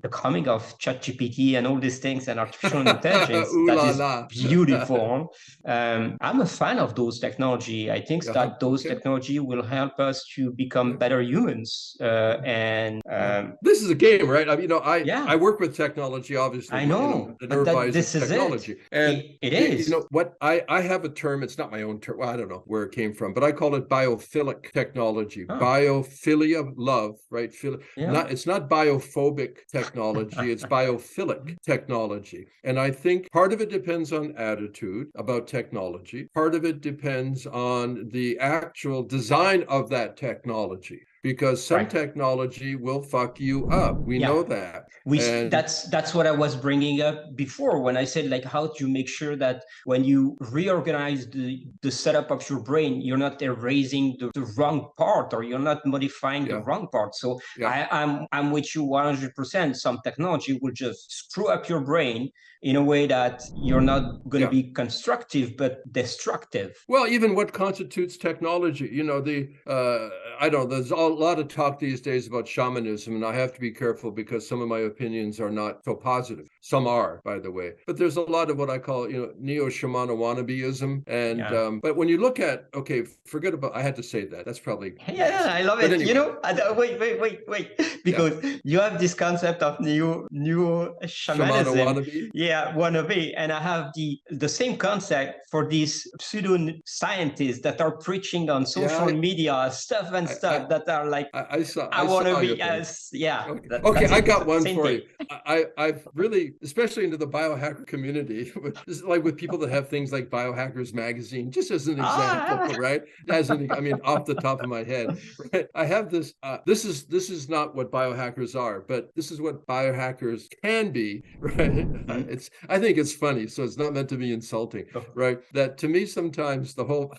the coming of ChatGPT and all these things and artificial intelligence, that is beautiful. I'm a fan of those technology. I think that those technology will help us to become better humans. This is a game, right? I mean, you know, I work with technology, obviously. I know, the Neurovisor this is technology, and it is. You know what? I have a term. It's not my own term. Well, I don't know where it came from, but I call it biophilic technology. Biophilia, love, right? It's not biophobic technology. It's biophilic technology. And I think part of it depends on attitude about technology. Part of it depends on the actual design of that technology, because some technology will fuck you up. We know that. That's what I was bringing up before when I said, like, how do you make sure that when you reorganize the setup of your brain, you're not erasing the wrong part, or you're not modifying the wrong part. So I'm with you 100%. Some technology will just screw up your brain in a way that you're not going to be constructive, but destructive. Well, even what constitutes technology, you know, I don't know, there's all lot of talk these days about shamanism, and I have to be careful because some of my opinions are not so positive. Some are, by the way, but there's a lot of what I call, neo-shamana wannabeism. And but when you look at, okay, forget about, I had to say that. That's probably yeah, I love but it. anyway. Wait, because you have this concept of new Shamana shamanism, wannabe. wannabe, and I have the same concept for these pseudo scientists that are preaching on social media stuff that are like, I want to saw be your thing. as, Okay, that's I it. got one Same for thing. you. I've really, especially into the biohacker community, like with people that have things like Biohackers Magazine, just as an example, right? I mean, off the top of my head, right? I have this. This is not what biohackers are, but this is what biohackers can be, right? I think it's funny, so it's not meant to be insulting, right? That to me sometimes the whole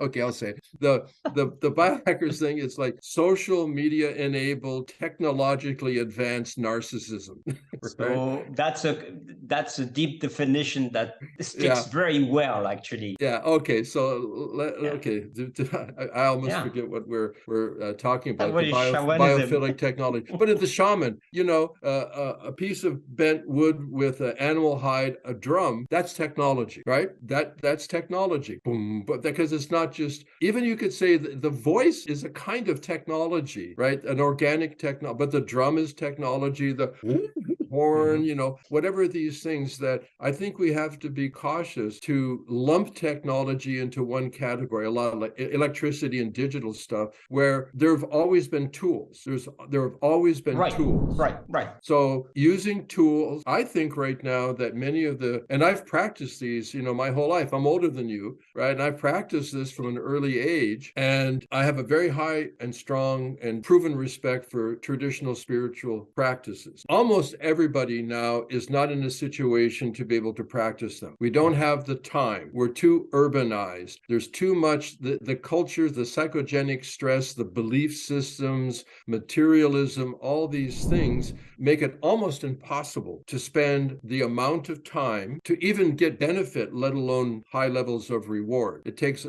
okay, I'll say the biohackers thing is like social media enabled, technologically advanced narcissism. Right? So that's a deep definition that sticks very well, actually. Yeah. Okay. So okay, I almost forget what we're talking about. What The is shamanism? biophilic technology, but at the shaman, a piece of bent wood with an animal hide, a drum, that's technology, right? That's technology. Boom. But because it's not just, even you could say the voice is a kind of technology, right? An organic technology, but the drum is technology, the horn, whatever these things, that I think we have to be cautious to lump technology into one category, a lot of like electricity and digital stuff, where there have always been tools. There have always been tools. Right. So using tools, I think right now that many of and I've practiced these, my whole life. I'm older than you, right? And I've practiced this from an early age. And I have a very high and strong and proven respect for traditional spiritual practices. Almost everybody now is not in a situation to be able to practice them. We don't have the time. We're too urbanized. There's too much, the culture, the psychogenic stress, the belief systems, materialism, all these things make it almost impossible to spend the amount of time to even get benefit, let alone high levels of reward. It takes,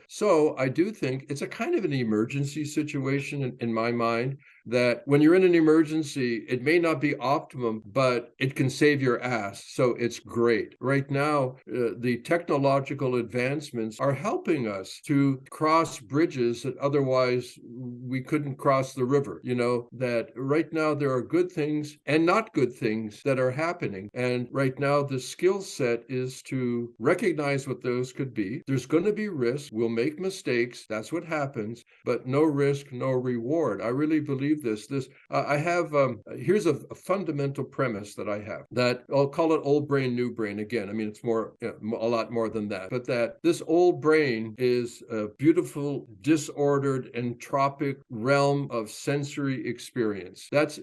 so I do think it's a kind of an emergency situation in my mind, that when you're in an emergency, it may not be optimum, but it can save your ass. So it's great. Right now, the technological advancements are helping us to cross bridges that otherwise we couldn't cross the river. That right now there are good things and not good things that are happening. And right now, the skill set is to recognize what those could be. There's going to be risk. We'll make mistakes. That's what happens. But no risk, no reward. I really believe this. I have, here's a fundamental premise that I have, that I'll call it old brain, new brain. Again, I mean, it's more, a lot more than that, but that this old brain is a beautiful, disordered, entropic realm of sensory experience. That's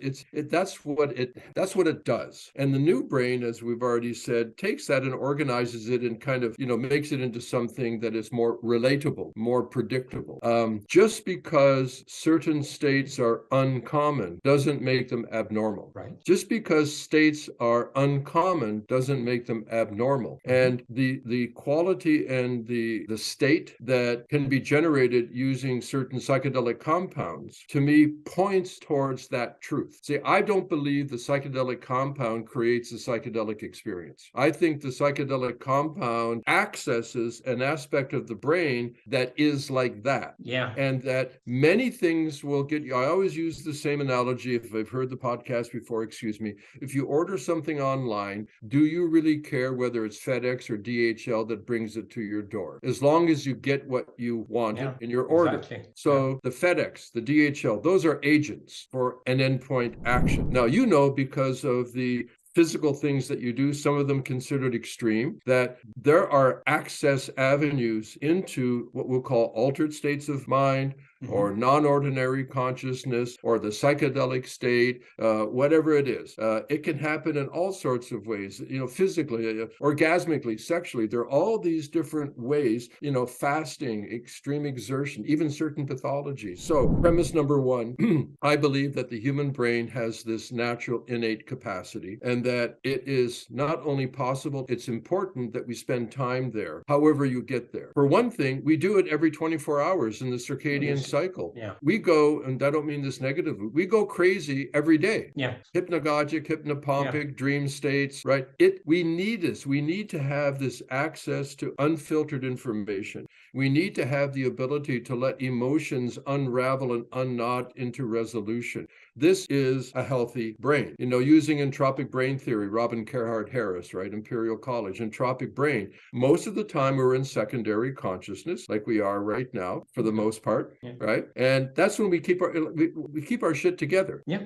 what it does. And the new brain, as we've already said, takes that and organizes it and kind of, makes it into something that is more relatable, more predictable. Just because certain states are uncommon doesn't make them abnormal. Right. Just because states are uncommon doesn't make them abnormal. And the quality and the state that can be generated using certain psychedelic compounds, to me, points towards that truth. See, I don't believe the psychedelic compound creates a psychedelic experience. I think the psychedelic compound accesses an aspect of the brain that is like that. Yeah. And that many things will get you. I always use the same analogy. If I've heard the podcast before, excuse me. If you order something online, do you really care whether it's FedEx or DHL that brings it to your door? As long as you get what you wanted in your order. Exactly. So the FedEx, the DHL, those are agents for an endpoint action. Now, because of the physical things that you do, some of them considered extreme, that there are access avenues into what we'll call altered states of mind, or non-ordinary consciousness, or the psychedelic state, whatever it is. It can happen in all sorts of ways, physically, orgasmically, sexually. There are all these different ways, fasting, extreme exertion, even certain pathologies. So premise number one, I believe that the human brain has this natural innate capacity, and that it is not only possible, it's important that we spend time there, however you get there. For one thing, we do it every 24 hours in the circadian cycle. Yeah. We go, and I don't mean this negatively, we go crazy every day. Yeah. Hypnagogic, hypnopompic, dream states, right? We need this. We need to have this access to unfiltered information. We need to have the ability to let emotions unravel and unknot into resolution. This is a healthy brain. Using entropic brain theory, Robin Carhart Harris, right? Imperial College, entropic brain. Most of the time we're in secondary consciousness, like we are right now, for the most part, right? And that's when we keep our shit together. Yeah.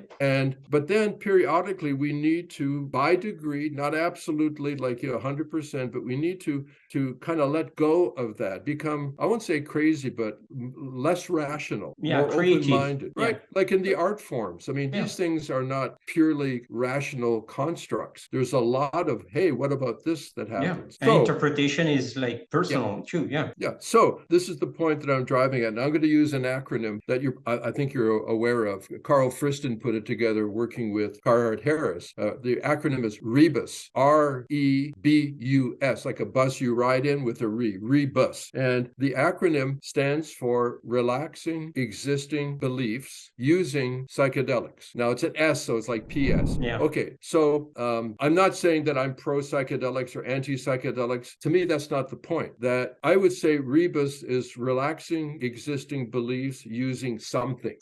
But then periodically we need to, by degree, not absolutely like 100%, but we need to kind of let go of that, become, I won't say crazy, but less rational, more open-minded, right? Like in the art forms. I mean, these things are not purely rational constructs. There's a lot of, hey, what about this that happens? And interpretation is like personal too. Yeah. So this is the point that I'm driving at. And I'm going to use an acronym that I think you're aware of. Carl Friston put it together working with Carhart Harris. The acronym is REBUS, REBUS, like a bus you ride in with a REBUS. And the acronym stands for Relaxing Existing Beliefs Using Psychedelics. Now it's an S, so it's like PS. Okay, so I'm not saying that I'm pro-psychedelics or anti-psychedelics. To me, that's not the point. That I would say Rebus is relaxing existing beliefs using something.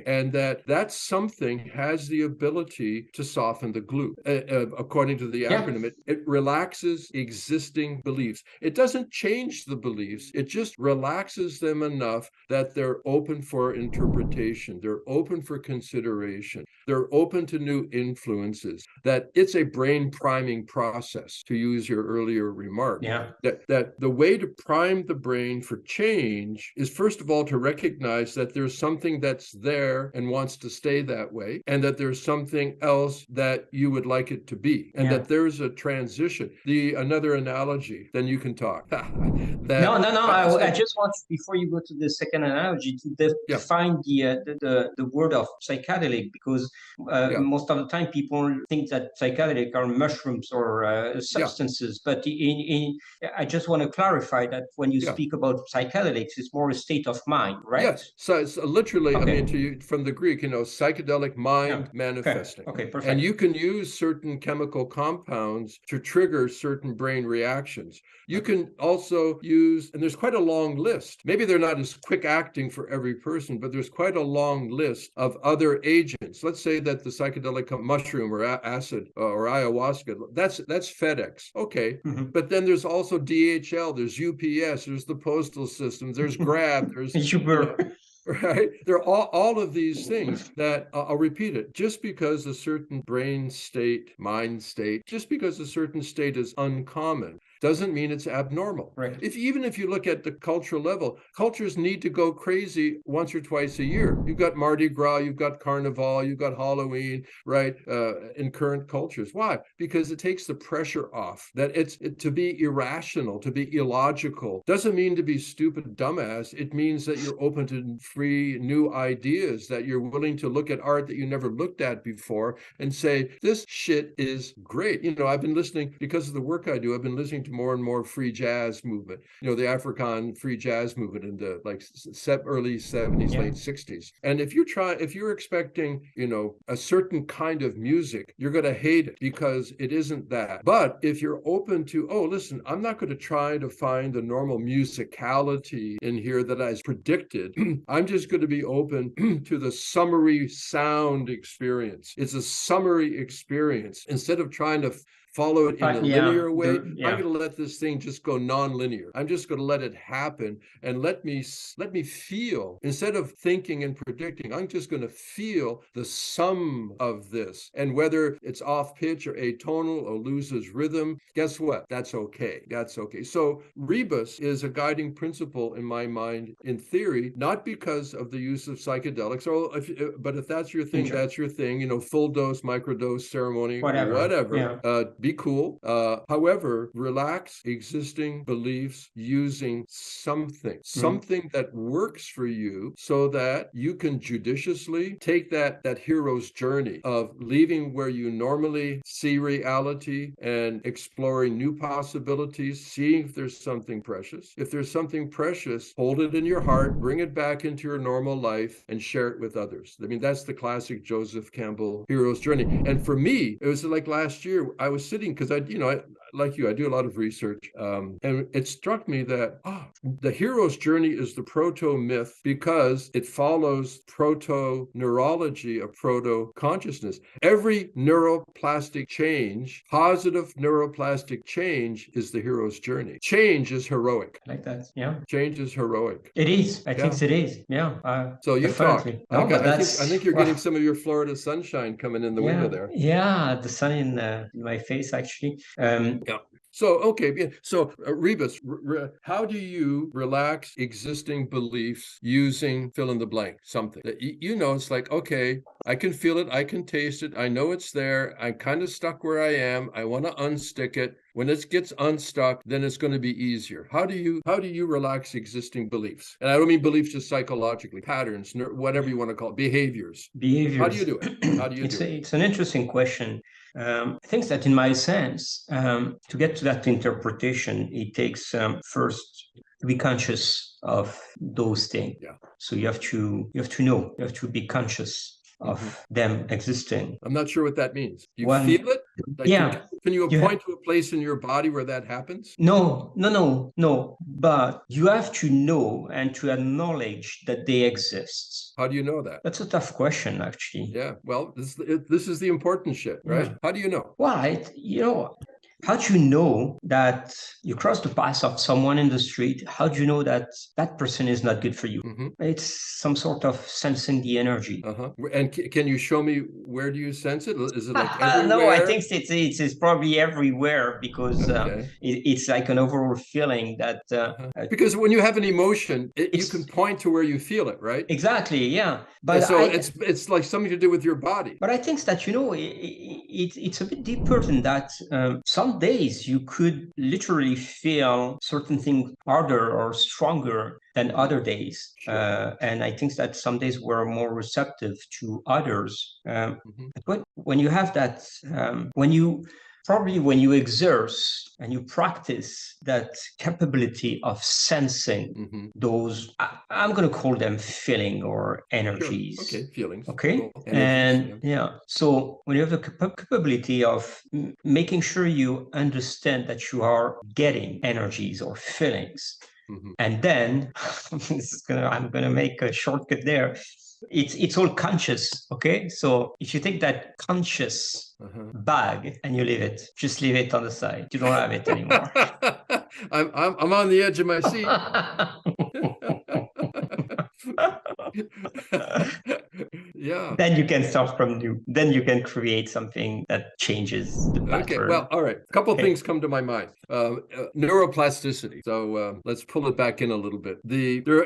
And that something has the ability to soften the glue. According to the acronym, it relaxes existing beliefs. It doesn't change the beliefs. It just relaxes them enough that they're open for interpretation. They're open for consideration. They're open to new influences. That it's a brain priming process, to use your earlier remark. That the way to prime the brain for change is, first of all, to recognize that there's something that's there and wants to stay that way, and that there's something else that you would like it to be, and that there's a transition. Another analogy, then you can talk. No. I just want, before you go to the second analogy, to define the word of psychedelic, because most of the time people think that psychedelic are mushrooms or substances, but I just want to clarify that when you speak about psychedelics, it's more a state of mind, right? Yes. So it's literally, I mean, from the Greek, psychedelic mind manifesting. Okay, perfect. And you can use certain chemical compounds to trigger certain brain reactions. You can also use, and there's quite a long list. Maybe they're not as quick acting for every person, but there's quite a long list of other agents. Let's say that the psychedelic mushroom or acid or ayahuasca, that's FedEx. Okay. But then there's also DHL, there's UPS, there's the postal system, there's Grab, there's Uber. Right? There are all of these things that, I'll repeat it, just because a certain brain state, mind state, just because a certain state is uncommon, doesn't mean it's abnormal. Right. Even if you look at the cultural level, cultures need to go crazy once or twice a year. You've got Mardi Gras, you've got Carnival, you've got Halloween, right? In current cultures. Why? Because it takes the pressure off. That to be irrational, to be illogical, doesn't mean to be stupid dumbass. It means that you're open to free new ideas, that you're willing to look at art that you never looked at before and say, this shit is great. I've been listening, because of the work I do, I've been listening to more and more free jazz movement, the African free jazz movement in the early 70s, late 60s. And if you're expecting, a certain kind of music, you're going to hate it because it isn't that. But if you're open to, listen, I'm not going to try to find the normal musicality in here that I predicted. I'm just going to be open to the summary sound experience. It's a summary experience. Instead of trying to follow it in a linear way, I'm going to let this thing just go non-linear. I'm just going to let it happen and let me feel, instead of thinking and predicting, I'm just going to feel the sum of this. And whether it's off pitch or atonal or loses rhythm, guess what? That's okay. So rebus is a guiding principle in my mind, in theory, not because of the use of psychedelics, but if that's your thing, that's your thing, full dose, microdose ceremony, whatever. be cool. However, relax existing beliefs using something that works for you, so that you can judiciously take that hero's journey of leaving where you normally see reality and exploring new possibilities, seeing if there's something precious. If there's something precious, hold it in your heart, bring it back into your normal life, and share it with others. I mean, that's the classic Joseph Campbell hero's journey. And for me, it was like last year, I was sitting, because like you, I do a lot of research, and it struck me that the hero's journey is the proto-myth because it follows proto-neurology of proto-consciousness. Every neuroplastic change, positive neuroplastic change, is the hero's journey. Change is heroic. I like that. Yeah. Change is heroic. It is. I think it is. Yeah. So you talk. No, okay, but I think you're getting some of your Florida sunshine coming in the window there. Yeah, the sun in my face, actually. Yeah. So, okay. So, Rebus, how do you relax existing beliefs using fill in the blank, something that it's like, okay, I can feel it, I can taste it, I know it's there, I'm kind of stuck where I am, I want to unstick it. When it gets unstuck, then it's going to be easier. How do you relax existing beliefs? And I don't mean beliefs just psychologically, patterns, whatever you want to call it, behaviors. How do you do it? How do you do it? It's an interesting question. I think that in my sense, to get to that interpretation, it takes first to be conscious of those things. Yeah. So you have to know, you have to be conscious of them existing. I'm not sure what that means. Do you feel it? Like, can you point to a place in your body where that happens? No. But you have to know and to acknowledge that they exist. How do you know that? That's a tough question, actually. Yeah. Well, this is the important shit, right? Yeah. How do you know? Well, how do you know that you cross the path of someone in the street? How do you know that that person is not good for you? Mm-hmm. It's some sort of sensing the energy. And can you show me, where do you sense it? Is it like everywhere? No, I think it's probably everywhere, because it's like an overall feeling that... Because when you have an emotion, you can point to where you feel it, right? Exactly, yeah. But so it's like something to do with your body. But I think that, it's a bit deeper than that. Some days you could literally feel certain things harder or stronger than other days. Sure. And I think that some days we're more receptive to others. But when you have that, when you exert and you practice that capability of sensing those, I'm going to call them feeling or energies. Sure. Okay, feelings. Okay. Cool. And so when you have the capability of making sure you understand that you are getting energies or feelings, and then I'm going to make a shortcut there. It's all conscious, okay? So if you take that conscious bag and you leave it, just leave it on the side. You don't have it anymore. I'm on the edge of my seat. Yeah. Then you can start from new. Then you can create something that changes the pattern. Okay. Well, all right. A couple of things come to my mind. Neuroplasticity. So let's pull it back in a little bit. There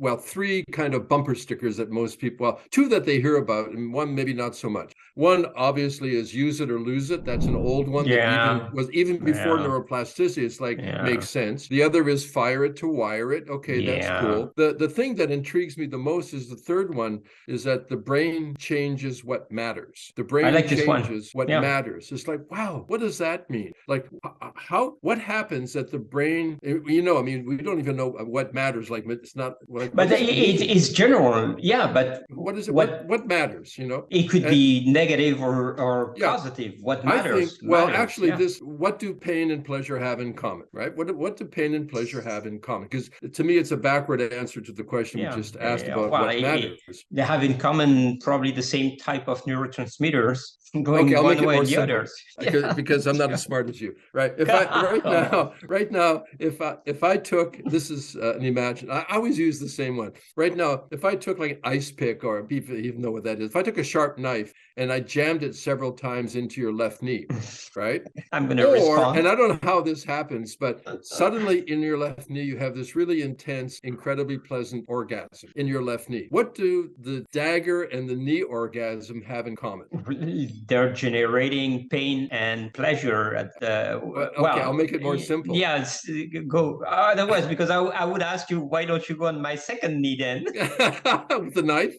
are, three kind of bumper stickers that most people, two that they hear about, and one maybe not so much. One obviously is use it or lose it. That's an old one that even before neuroplasticity. It's like makes sense. The other is fire it to wire it. Okay, that's cool. The thing that intrigues me the most is the third one, is that the brain changes what matters. The brain changes what matters. It's like, wow, what does that mean? Like, what happens at the brain? We don't even know what matters. Like, it's not. But it's general, But what is it? What matters? It could be negative or positive. What matters? What do pain and pleasure have in common? Right? What do pain and pleasure have in common? Because to me, it's a backward answer to the question we just asked about what matters. They have in common probably the same type of neurotransmitters going one way or the other. Because I'm not as smart as you, right? Right now, if I took, this is an imagine. I always use the same one. Right now, if I took like an ice pick, or people even know what that is. If I took a sharp knife and I jammed it several times into your left knee, right? I'm going to respond. And I don't know how this happens, but suddenly in your left knee, you have this really intense, incredibly pleasant orgasm in your left knee. What do the dagger and the knee orgasm have in common? they're generating pain and pleasure at the okay, I'll make it more simple. Yes, go. Otherwise, because I would ask you, why don't you go on my second knee then? With the knife?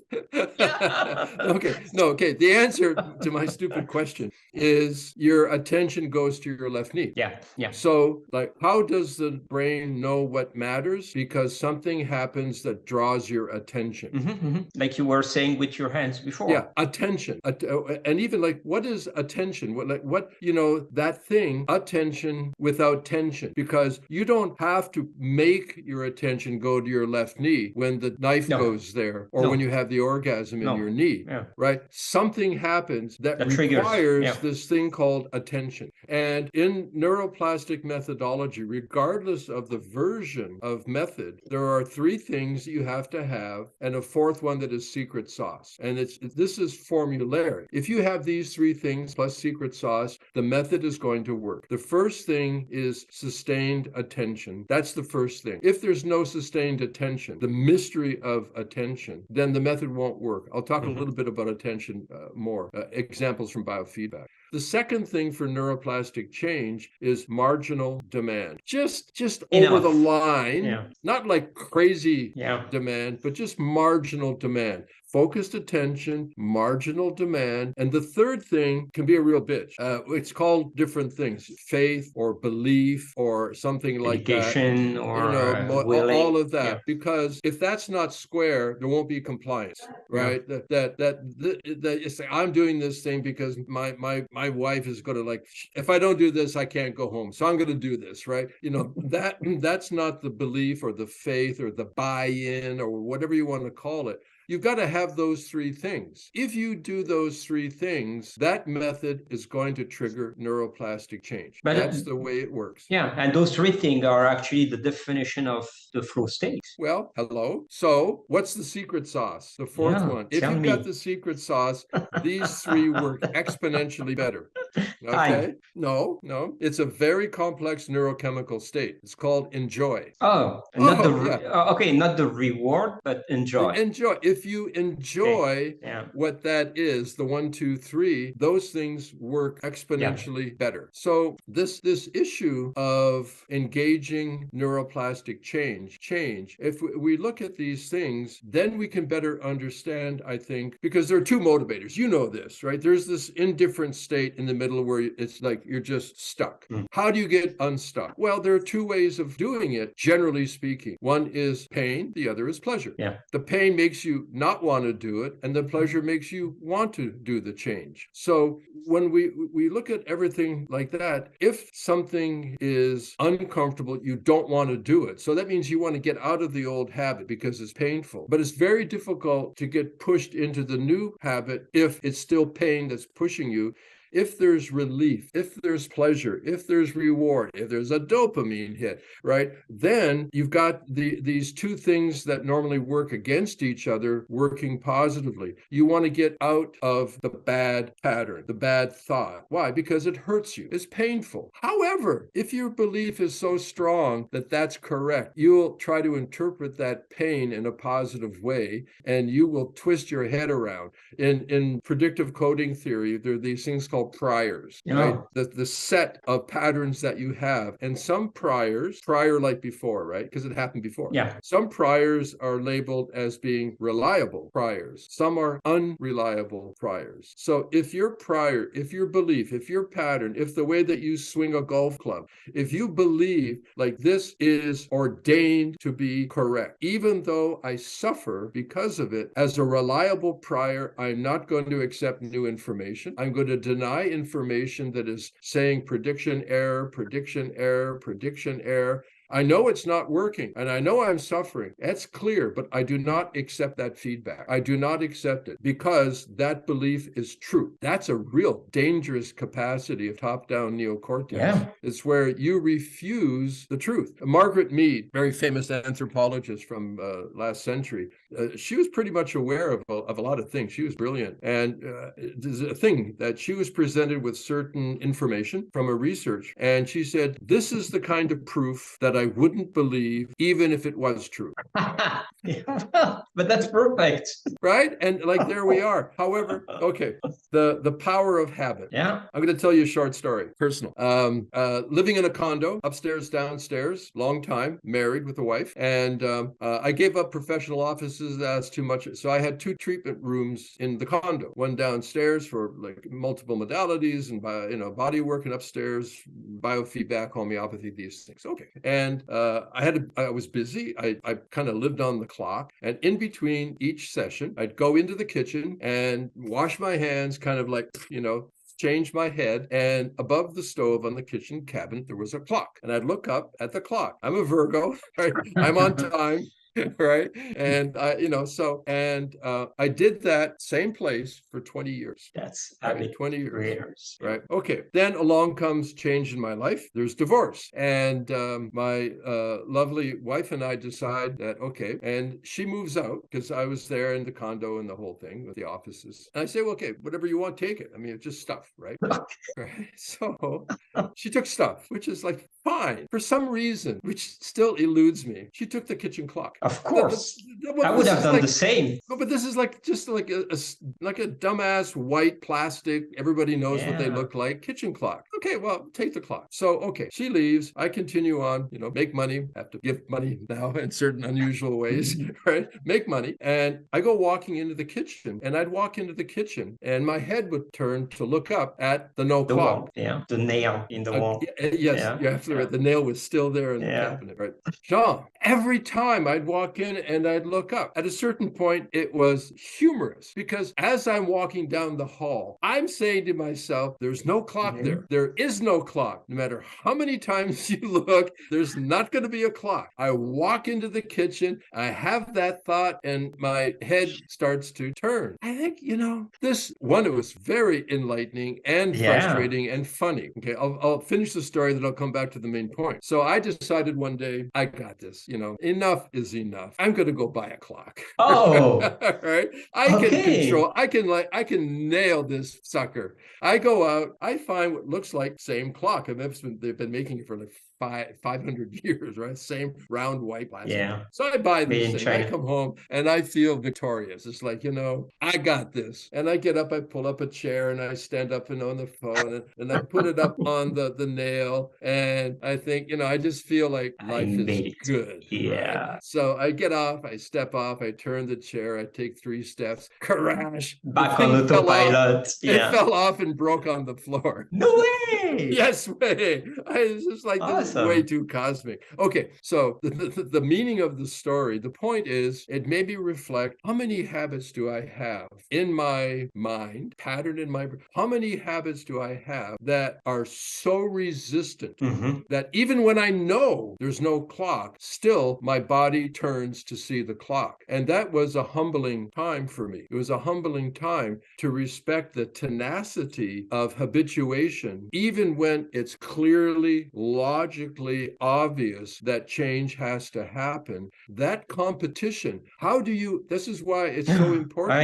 Okay, no, okay. The answer to my stupid question is your attention goes to your left knee. Yeah, yeah. So, like, how does the brain know what matters? Because something happens that draws your attention. Like you were saying with your hands before. Yeah, attention. And even like, what is attention? What, that thing, attention without tension, because you don't have to make your attention go to your left knee when the knife goes there, or when you have the orgasm in your knee, right? Something happens that requires this thing called attention. And in neuroplastic methodology, regardless of the version of method, there are 3 things you have to have, and a 4th one that is secret sauce. And this is formulaic. If you have these 3 things plus secret sauce, the method is going to work. The first thing is sustained attention. That's the first thing. If there's no sustained attention, the mystery of attention, then the method won't work. I'll talk a little bit about attention more. Examples from biofeedback. The second thing for neuroplastic change is marginal demand. Just over the line, not like crazy demand, but just marginal demand. Focused attention, marginal demand. And the third thing can be a real bitch. It's called different things, faith or belief or something like Education, that. Or willing. All of that. Because if that's not square, there won't be compliance, right? That you say, I'm doing this thing because my wife is going to, like, if I don't do this, I can't go home. So I'm going to do this, right? That's not the belief or the faith or the buy-in or whatever you want to call it. You've got to have those 3 things. If you do those 3 things, that method is going to trigger neuroplastic change. But that's the way it works. Yeah, and those 3 things are actually the definition of the flow state. Well, hello. So what's the secret sauce? The 4th one. If you've got the secret sauce, these 3 work exponentially better. Okay? No. It's a very complex neurochemical state. It's called enjoy. Not the reward, but enjoy. Enjoy. If you enjoy what that is, the 1, 2, 3, those things work exponentially better. So this issue of engaging neuroplastic change, if we look at these things, then we can better understand, I think, because there are 2 motivators. You know this, right? There's this indifferent state in the middle where it's like you're just stuck. How do you get unstuck? Well, there are 2 ways of doing it, generally speaking. One is pain, the other is pleasure. The pain makes you not want to do it, and the pleasure makes you want to do the change. So when we look at everything like that, if something is uncomfortable, you don't want to do it. So that means you want to get out of the old habit because it's painful. But it's very difficult to get pushed into the new habit if it's still pain that's pushing you. If there's relief, if there's pleasure, if there's reward, if there's a dopamine hit, right, then you've got these 2 things that normally work against each other working positively. You want to get out of the bad pattern, the bad thought. Why? Because it hurts you. It's painful. However, if your belief is so strong that that's correct, you'll try to interpret that pain in a positive way, and you will twist your head around. In predictive coding theory, there are these things called priors, right? The set of patterns that you have. And some prior like before, right? Because it happened before. Some priors are labeled as being reliable priors. Some are unreliable priors. So if your prior, if your belief, if your pattern, if the way that you swing a golf club, if you believe like this is ordained to be correct, even though I suffer because of it, as a reliable prior, I'm not going to accept new information. I'm going to deny information that is saying prediction error, prediction error, prediction error. I know it's not working, and I know I'm suffering. That's clear, but I do not accept that feedback. I do not accept it because that belief is true. That's a real dangerous capacity of top-down neocortex. It's where you refuse the truth. Margaret Mead, very famous anthropologist from last century, she was pretty much aware of a lot of things. She was brilliant. And there's a thing that she was presented with certain information from a research. And she said, this is the kind of proof that I wouldn't believe, even if it was true. But that's perfect. Right? And like, there we are. However, okay, the power of habit. Yeah. I'm going to tell you a short story, personal. Living in a condo, upstairs, downstairs, long time, married with a wife. And I gave up professional offices. That's too much. So I had 2 treatment rooms in the condo, one downstairs for like multiple modalities and body work, and upstairs biofeedback, homeopathy, these things. Okay. And I was busy. I kind of lived on the clock, and in between each session, I'd go into the kitchen and wash my hands, kind of like, change my head, and above the stove on the kitchen cabinet, there was a clock, and I'd look up at the clock. I'm a Virgo, right? I'm on time. Right. And I did that same place for 20 years. That's 20 years. Right. Okay. Then along comes change in my life. There's divorce. And my lovely wife and I decide that, okay. And she moves out because I was there in the condo and the whole thing with the offices. And I say, well, okay, whatever you want, take it. I mean, it's just stuff, right? Right. So she took stuff, which is like fine. For some reason, which still eludes me, she took the kitchen clock. Of course. I would have done the same. But this is like just like a dumbass white plastic, everybody knows what they look like, kitchen clock. Okay, well, take the clock. So, okay, she leaves. I continue on, make money, have to give money now in certain unusual ways, right? Make money. And I go walking into the kitchen, and I'd walk into the kitchen, and my head would turn to look up at the clock. Wall. Yeah, the nail in the wall. Yes, you're absolutely right. The nail was still there in the cabinet, right? Jean, every time I'd walk in and I'd look up, at a certain point, it was humorous, because as I'm walking down the hall, I'm saying to myself, there's no clock there. There is no clock. No matter how many times you look, there's not going to be a clock. I walk into the kitchen, I have that thought, and my head starts to turn. I think, it was very enlightening and frustrating and funny. Okay, I'll finish the story, then I'll come back to the main point. So I decided one day, I got this, enough is enough. I'm going to go buy a clock. Oh, right. I can nail this sucker. I go out, I find what looks like same clock. They've been making it for like 500 years, right? Same round white plastic. Yeah. So I buy this thing. I come home and I feel victorious. It's like, I got this. And I get up, I pull up a chair, and I stand up and on the phone, and I put it up on the nail. And I think, I just feel like life is good. Yeah. Right? So I get off, I step off, I turn the chair, I take 3 steps, crash. Back on autopilot. It fell off and broke on the floor. No way. Yes way. It's just like, awesome. This is way too cosmic. Okay, so the meaning of the story, the point is, it made me reflect, how many habits do I have in my mind, patterned in my, how many habits do I have that are so resistant that even when I know there's no clock, still my body turns to see the clock. And that was a humbling time for me. It was a humbling time to respect the tenacity of habituation, even when it's clearly, logically obvious that change has to happen. That competition, this is why it's so important.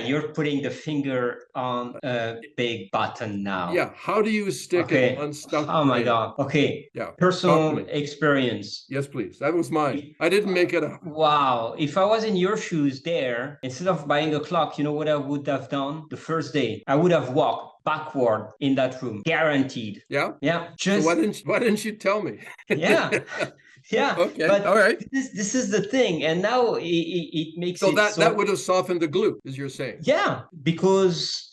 You're putting the finger on a big button now. Yeah, how do you stick it unstuck? Oh my God. Okay. Yeah. Personal experience. Yes, please. That was mine. I didn't make it up. Wow. If I was in your shoes there, instead of buying a clock, you know what I would have done? The first day, I would have walked backward in that room, guaranteed. Yeah. Yeah. So why didn't you tell me? Yeah. Yeah. Okay. But all right. This is the thing, and now it makes so that would have softened the glue, as you're saying. Yeah, because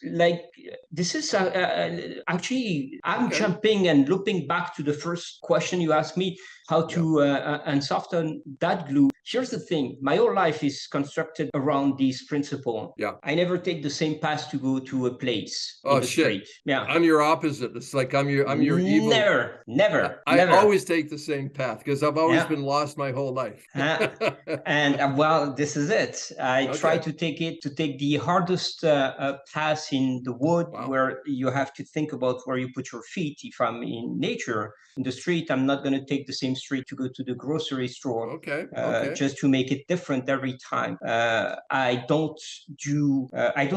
this is actually I'm jumping and looping back to the first question you asked me, how to unsoften that glue. Here's the thing: my whole life is constructed around this principle. Yeah. I never take the same path to go to a place. Oh shit! Yeah. I'm your opposite. It's like I'm your evil. Never. I always take the same path because I've always been lost my whole life. And well, this is it. I try to take the hardest path in the wood, where you have to think about where you put your feet. If I'm in nature, in the street, I'm not going to take the same street to go to the grocery store. Just to make it different every time. I don't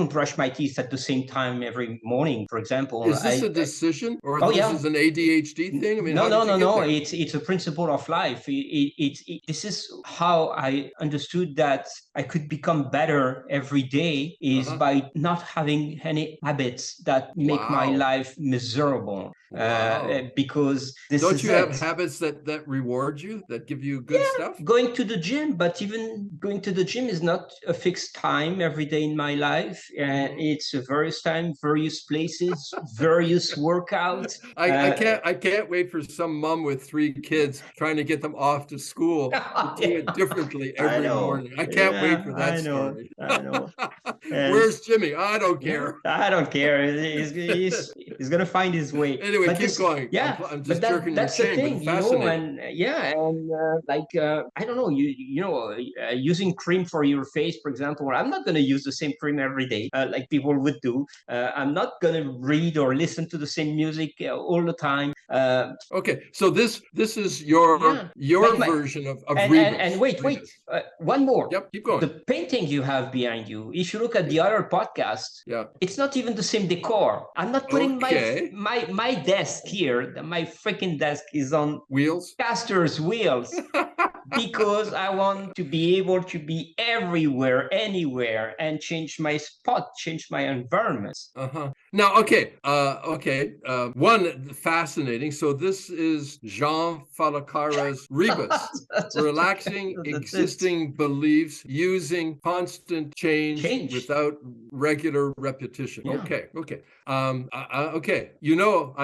brush my teeth at the same time every morning, for example. Is this a decision, or this is an ADHD thing? I mean, no. It's a principle of life. This is how I understood that I could become better every day, is by not having any habits that make my life miserable. Because don't you have habits that reward you, that give you good stuff? Going to the gym, but even going to the gym is not a fixed time every day in my life. It's a various time, various places, various workouts. I can't wait for some mom with 3 kids trying to get them off to school to do it differently every morning. I can't wait for that story. I know. Where's Jimmy? I don't care. I don't care. He's going to find his way. Anyway, keep going. Yeah, I'm just jerking your chain, but fascinating. I don't know, using cream for your face, for example. I'm not going to use the same cream every day, like people would do. I'm not going to read or listen to the same music all the time. Okay, so this is your version of rebirth. And wait, one more. Yep, keep going. The painting you have behind you, if you look at the other podcast, it's not even the same decor. I'm not putting my desk here. My freaking desk is on caster's wheels. Because I want to be able to be everywhere, anywhere, and change my spot, change my environment. Now, one fascinating. So this is Jean Falacara's rebus, relaxing existing beliefs using constant change without regular repetition. Okay. I'm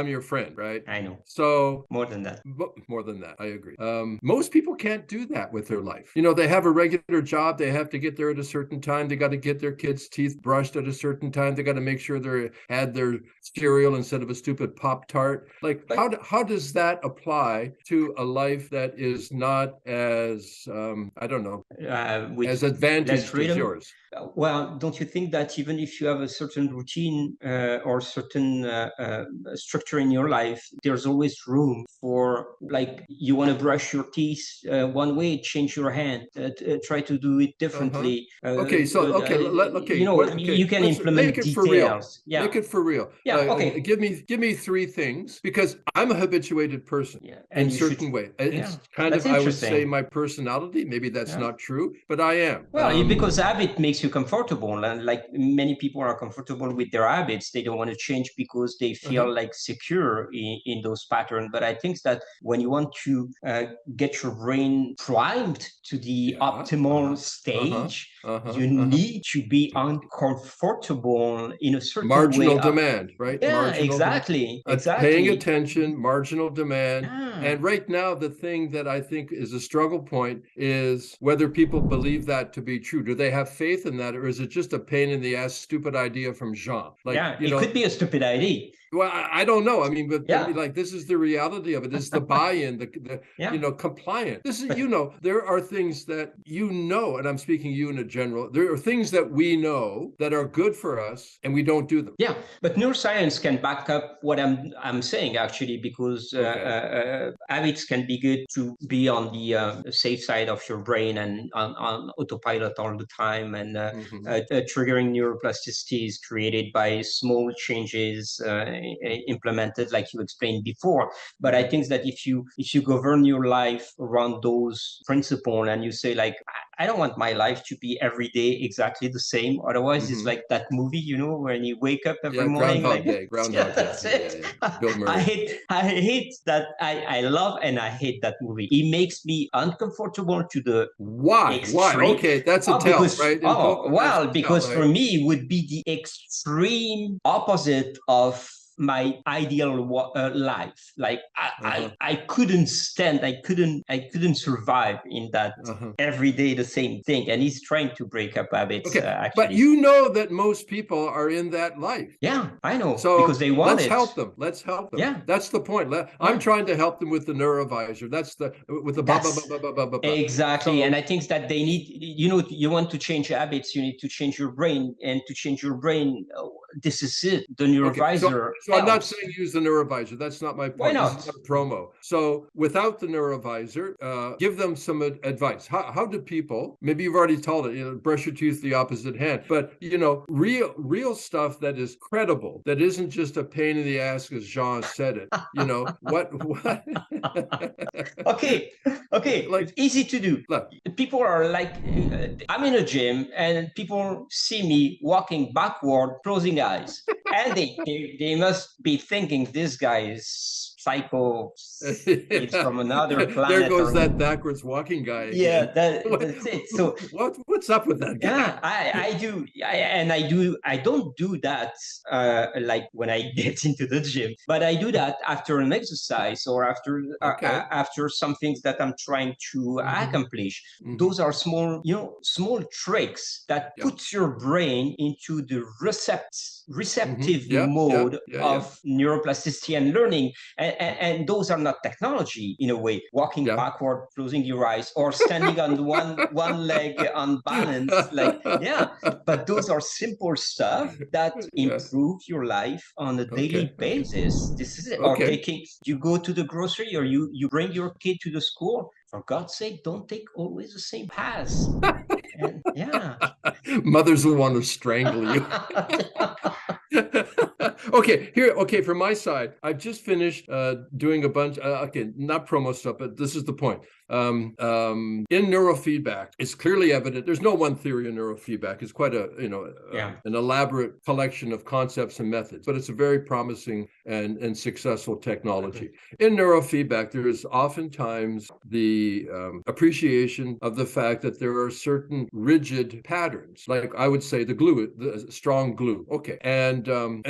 your friend, right? I know. So more than that, I agree. Most people can't do that with their life. They have a regular job. They have to get there at a certain time. They got to get their kids' teeth brushed at a certain time. They got to make sure they had their cereal instead of a stupid Pop-Tart. How does that apply to a life that is not as as advantaged as yours? Well, don't you think that even if you have a certain routine or certain structure in your life, there's always room for, like, you want to brush your teeth one way, change your hand, try to do it differently. You can implement details. Make it for real. Give me 3 things, because I'm a habituated person in a certain way. It's kind of, I would say, my personality. Maybe that's not true, but I am. Well, because habit makes you comfortable, and like many people are comfortable with their habits, they don't want to change because they feel like secure in those patterns. But I think that when you want to get your brain primed to the optimal stage, you need to be uncomfortable in a certain marginal way. Demand, right? Yeah, exactly. Paying attention, marginal demand. And right now, the thing that I think is a struggle point is whether people believe that to be true. Do they have faith in that, or is it just a pain in the ass, stupid idea from Jean? It could be a stupid idea. Well, I don't know. I mean, but this is the reality of it. Is the buy-in, the compliant. This is, there are things that and I'm speaking you in a general. There are things that we know that are good for us, and we don't do them. Yeah, but neuroscience can back up what I'm saying, actually, because habits can be good to be on the safe side of your brain and on autopilot all the time, and triggering neuroplasticity is created by small changes implemented, like you explained before. But I think that if you govern your life around those principles, and you say, like, I don't want my life to be every day exactly the same. Otherwise, it's like that movie, when you wake up every morning. Groundhog Day. That's it. Bill Murray. I hate that. I love and I hate that movie. It makes me uncomfortable to the extreme. Why? Okay, that's a tell, right? Because for me, it would be the extreme opposite of my ideal life. Like I couldn't stand, I couldn't survive in that every day the same thing. And he's trying to break up habits. Okay, Actually, but you know that most people are in that life. Yeah, I know. So because they want let's it. help them. Let's help them. Yeah, that's the point. I'm trying to help them with the neurovisor. That's the with the blah, blah, blah, blah, blah, blah, blah. Exactly. So, and I think that they need, you want to change habits, you need to change your brain, and to change your brain, this is it. The neurovisor. Okay. So I'm not saying use the neurovisor. That's not my point. Why not? This is not promo. So without the neurovisor, give them some advice. How do people? Maybe you've already told it. Brush your teeth the opposite hand. But real stuff that is credible, that isn't just a pain in the ass, as Jean said it. What? Okay. Like, it's easy to do. Look, people are like, I'm in a gym and people see me walking backward, closing eyes, and they must be thinking this guy is psycho. It's from another planet. There goes that backwards walking guy again. Yeah, that's it. So what's up with that guy? Yeah, I don't do that like when I get into the gym, but I do that after an exercise or after some things that I'm trying to accomplish. Those are small tricks that puts your brain into the receptive mode of neuroplasticity and learning. And those are not technology in a way. Walking backward, closing your eyes, or standing on one leg unbalanced. But those are simple stuff that improve your life on a daily basis. This is it. Or you go to the grocery, or you bring your kid to the school. For God's sake, don't take always the same path. Mothers will want to strangle you. Okay, from my side, I've just finished doing a bunch, not promo stuff, but this is the point. In neurofeedback, it's clearly evident. There's no one theory in neurofeedback. It's quite an elaborate collection of concepts and methods, but it's a very promising and successful technology. In neurofeedback, there is oftentimes the appreciation of the fact that there are certain rigid patterns, like I would say the strong glue. Okay, and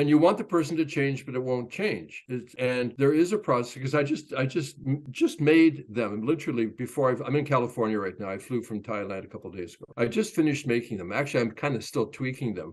you want the person to change, but it won't change. And there is a process, because I just made them literally before. I'm in California right now. I flew from Thailand a couple of days ago. I just finished making them. Actually, I'm kind of still tweaking them.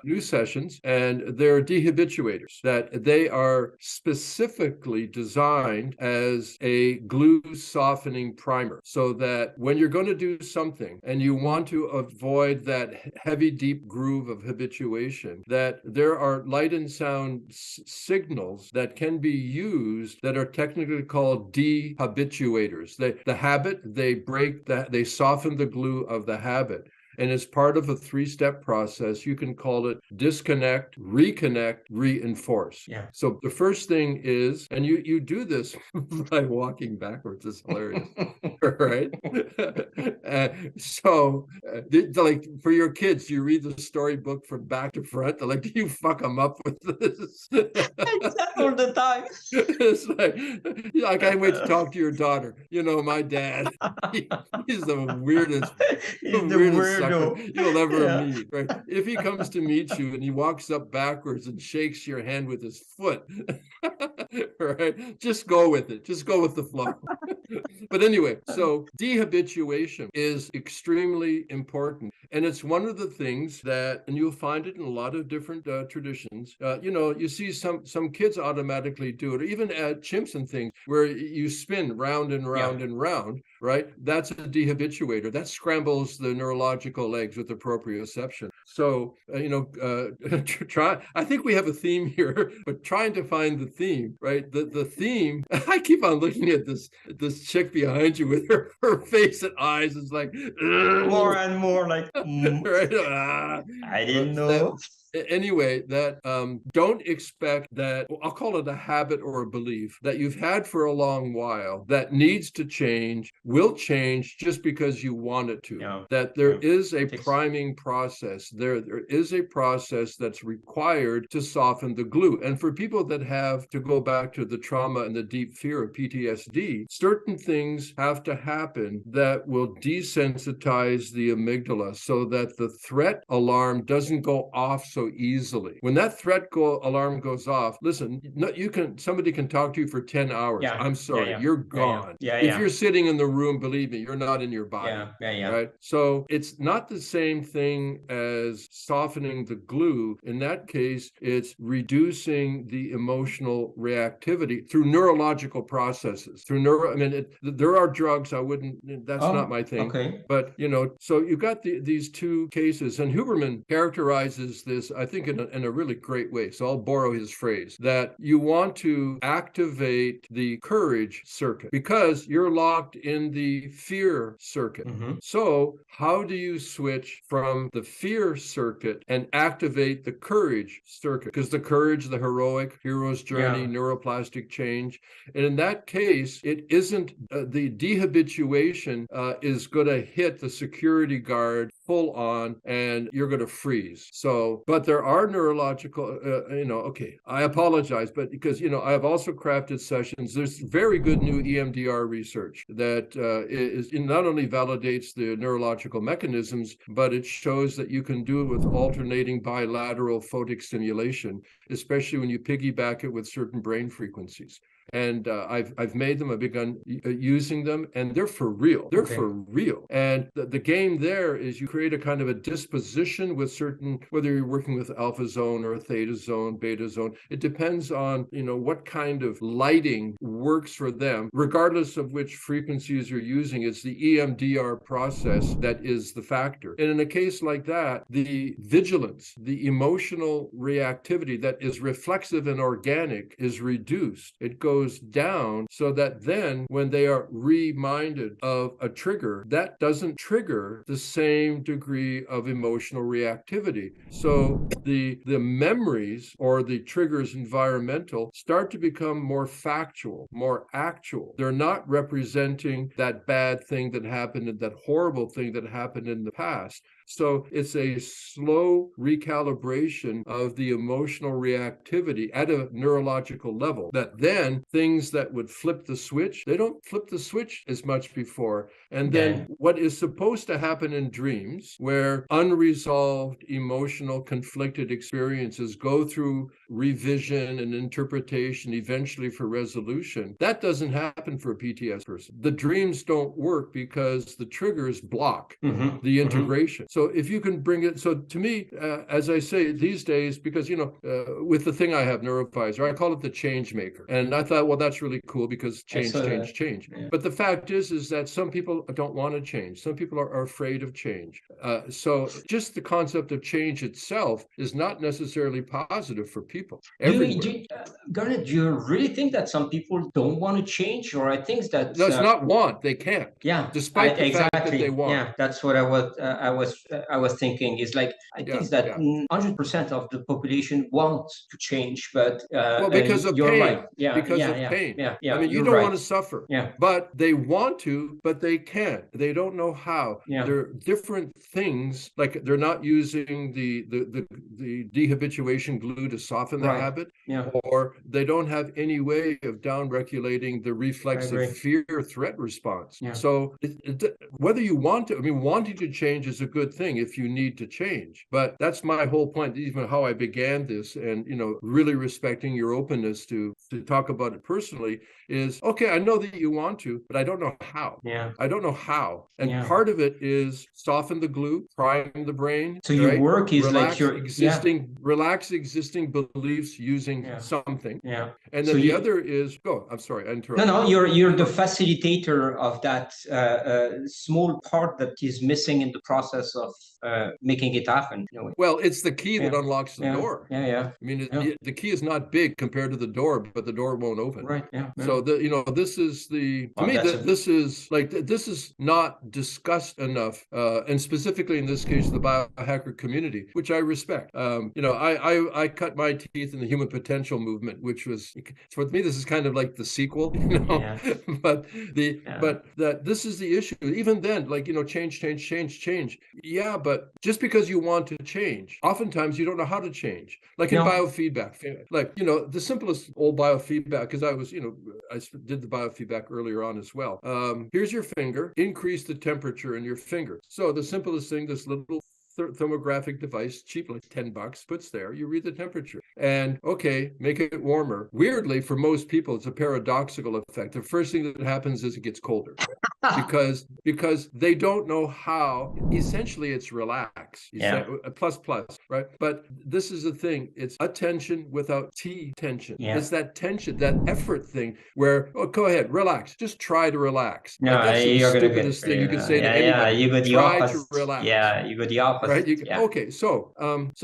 New sessions, and they're dehabituators, that they are specifically designed as a glue softening primer, so that when you're going to do something and you want to avoid that heavy, deep groove of habituation, that there are light and sound signals that can be used that are technically called dehabituators. The habit, they soften the glue of the habit. And as part of a 3-step process, you can call it disconnect, reconnect, reinforce. So the first thing is, and you do this by walking backwards. It's hilarious, right? Like for your kids, you read the storybook from back to front. They're like, do you fuck them up with this? All the time. It's like I can't wait to talk to your daughter. My dad, he's the weirdest. You'll ever meet, right? If he comes to meet you and he walks up backwards and shakes your hand with his foot, right? Just go with it. Just go with the flow. But anyway, so dehabituation is extremely important. And it's one of the things that, and you'll find it in a lot of different traditions. You see some kids automatically do it, or even at chimps and things, where you spin round and round and round, right? That's a dehabituator. That scrambles the neurological legs with the proprioception. So, I think we have a theme here, but trying to find the theme, right? The theme, I keep on looking at this chick behind you with her face and eyes. It's like, more and more like, right? I didn't know. Anyway, that don't expect that, I'll call it a habit or a belief that you've had for a long while that needs to change, will change just because you want it to. That there is a priming process. There is a process that's required to soften the glue. And for people that have, to go back to the trauma and the deep fear of PTSD, certain things have to happen that will desensitize the amygdala so that the threat alarm doesn't go off so so easily. When that alarm goes off, listen, somebody can talk to you for 10 hours. I'm sorry, you're gone. If you're sitting in the room, believe me, you're not in your body. Right? So it's not the same thing as softening the glue. In that case, it's reducing the emotional reactivity through neurological processes. There are drugs. That's not my thing. Okay. But, so you've got these two cases, and Huberman characterizes this, I think, in a really great way. So I'll borrow his phrase, that you want to activate the courage circuit because you're locked in the fear circuit. So how do you switch from the fear circuit and activate the courage circuit? Because the courage, the heroic, hero's journey, neuroplastic change. And in that case, it isn't the dehabituation is going to hit the security guard full on, and you're going to freeze. So, but there are neurological, okay, I apologize, but because, I have also crafted sessions. There's very good new EMDR research that not only validates the neurological mechanisms, but it shows that you can do it with alternating bilateral photic stimulation, especially when you piggyback it with certain brain frequencies. And I've made them. I've begun using them, and they're for real. They're for real. And the game there is you create a kind of a disposition with certain, whether you're working with alpha zone or theta zone, beta zone. It depends on what kind of lighting works for them, regardless of which frequencies you're using. It's the EMDR process that is the factor. And in a case like that, the vigilance, the emotional reactivity that is reflexive and organic is reduced. It goes down so that then when they are reminded of a trigger, that doesn't trigger the same degree of emotional reactivity. So the memories or the triggers environmental start to become more factual, more actual. They're not representing that bad thing that happened and that horrible thing that happened in the past. So it's a slow recalibration of the emotional reactivity at a neurological level, that then things that would flip the switch, they don't flip the switch as much before. And then what is supposed to happen in dreams, where unresolved emotional conflicted experiences go through revision and interpretation, eventually for resolution, that doesn't happen for a PTS person. The dreams don't work because the triggers block the integration. So if you can bring it, so to me, as I say these days, because, with the thing I have, Neurovisor, I call it the change maker. And I thought, well, that's really cool because change. Yeah. But the fact is that some people don't want to change. Some people are afraid of change. So just the concept of change itself is not necessarily positive for people. Garnet, do you really think that some people don't want to change? Or I think that... No, it's not want, they can't. Yeah. Despite the fact that they want. Yeah, that's what I was thinking. Is like, I think that 100% of the population wants to change, but because of pain. Right. Yeah, because of pain. Yeah, I mean, you don't want to suffer. Yeah. But they want to, but they can't. They don't know how. Yeah. There are different things, like they're not using the dehabituation glue to soften the habit, or they don't have any way of down-regulating the reflexive fear threat response. Yeah. So whether you want to, wanting to change is a good thing if you need to change. But that's my whole point, even how I began this, and really respecting your openness to talk about it personally, is okay, I know that you want to, but I don't know how. Yeah. I don't know how. And part of it is soften the glue, prime the brain. So your work is relax existing beliefs using something. Yeah. And then the other is, I'm sorry, I interrupted. No, you're the facilitator of that small part that is missing in the process of making it happen. Well, it's the key that unlocks the door. Yeah. The key is not big compared to the door, but the door won't open. Right. Yeah. So this is this is not discussed enough, and specifically in this case, the biohacker community, which I respect. I cut my teeth in the human potential movement, which was, for me, this is kind of like the sequel, but this is the issue. Even then, change. Yeah, but just because you want to change, oftentimes you don't know how to change. Like in biofeedback, the simplest old biofeedback, because I did the biofeedback earlier on as well. Here's your finger, increase the temperature in your finger. So the simplest thing, this little thermographic device, cheap, like $10, puts there, you read the temperature. And okay, make it warmer. Weirdly, for most people, it's a paradoxical effect. The first thing that happens is it gets colder. because they don't know how. Essentially it's relax, plus, right? But this is the thing, it's attention without tension. It's that tension, that effort thing where, oh, go ahead, relax, just try to relax. No, right? That's the stupidest thing you can say to anybody. You go the try opposite. to relax. Yeah, you go the opposite. Right? Okay, so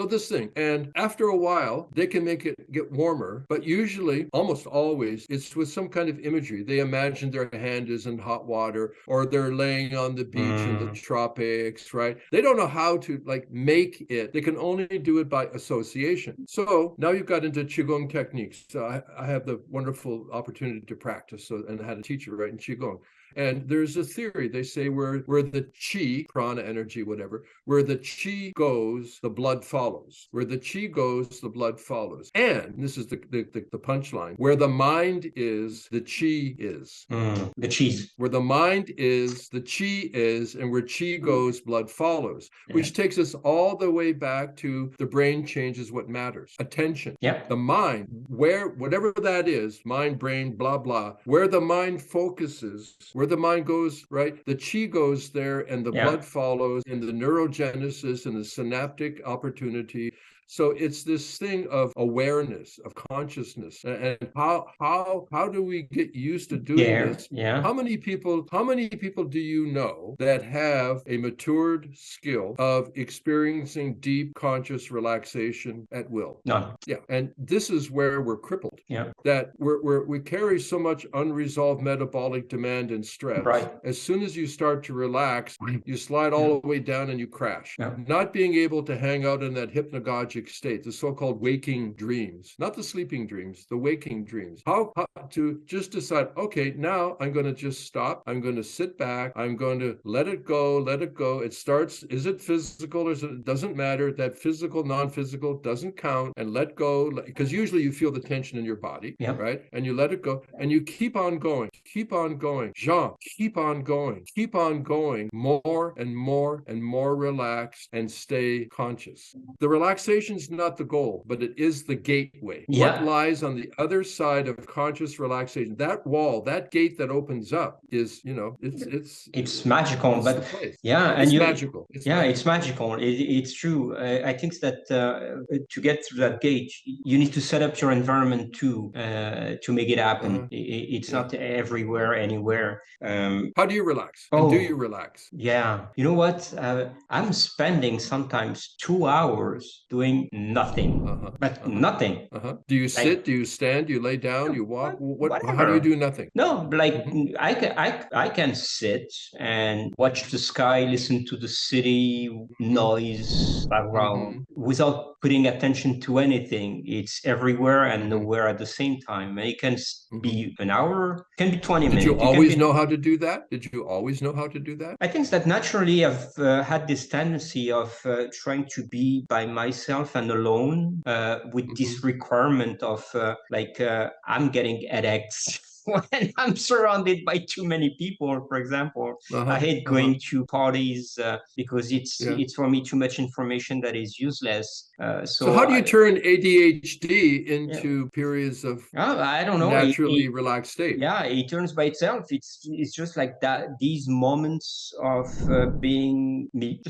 this thing, and after a while they can make it get warmer, but usually, almost always, it's with some kind of imagery. They imagine their hand is in hot water, or they're laying on the beach in the tropics, right? They don't know how to make it. They can only do it by association. So now you've got into Qigong techniques. So I have the wonderful opportunity to practice and had a teacher right in Qigong. And there's a theory, they say, where the chi, prana energy, whatever, where the chi goes, the blood follows. Where the chi goes, the blood follows. And this is the punchline, where the mind is, the chi is. The cheese. Where the mind is, the chi is, and where chi goes, blood follows. Which takes us all the way back to the brain changes what matters. Attention. The mind, whatever that is, mind, brain, blah, blah, where the mind focuses, where the mind goes, right? The chi goes there, and the blood follows, and the neurogenesis and the synaptic opportunity. So it's this thing of awareness, of consciousness, and how do we get used to doing this? How many people do you know that have a matured skill of experiencing deep conscious relaxation at will? None. And this is where we're crippled. That we carry so much unresolved metabolic demand and stress. Right. As soon as you start to relax, you slide all the way down and you crash. Not being able to hang out in that hypnagogic state, the so-called waking dreams, not the sleeping dreams, the waking dreams. How to just decide, okay, now I'm going to just stop. I'm going to sit back. I'm going to let it go. It starts, is it physical or it doesn't matter. That physical, non-physical doesn't count, and let go, because usually you feel the tension in your body, right? And you let it go and you keep on going. Jean, keep on going, more and more and more relaxed, and stay conscious. The relaxation's not the goal, but it is the gateway. What lies on the other side of conscious relaxation, that wall, that gate that opens up, is, it's magical. But it's magical. It's magical. It's true. I think that to get through that gate, you need to set up your environment to make it happen. It's not everywhere, anywhere. How do you relax? And do you relax? You know what? I'm spending sometimes 2 hours doing nothing, nothing. Do you sit? Do you stand? Do you lay down? You walk? How do you do nothing? No, I can sit and watch the sky, listen to the city noise background without putting attention to anything. It's everywhere and nowhere at the same time. And it can be an hour, can be 20 minutes. Did you always know how to do that? I think that naturally I've had this tendency of trying to be by myself and alone with this requirement of I'm getting headaches when I'm surrounded by too many people, for example. I hate going to parties because it's for me too much information that is useless. So how do you turn ADHD into periods of I don't know, naturally relaxed state? It turns by itself. It's just like that. These moments of being me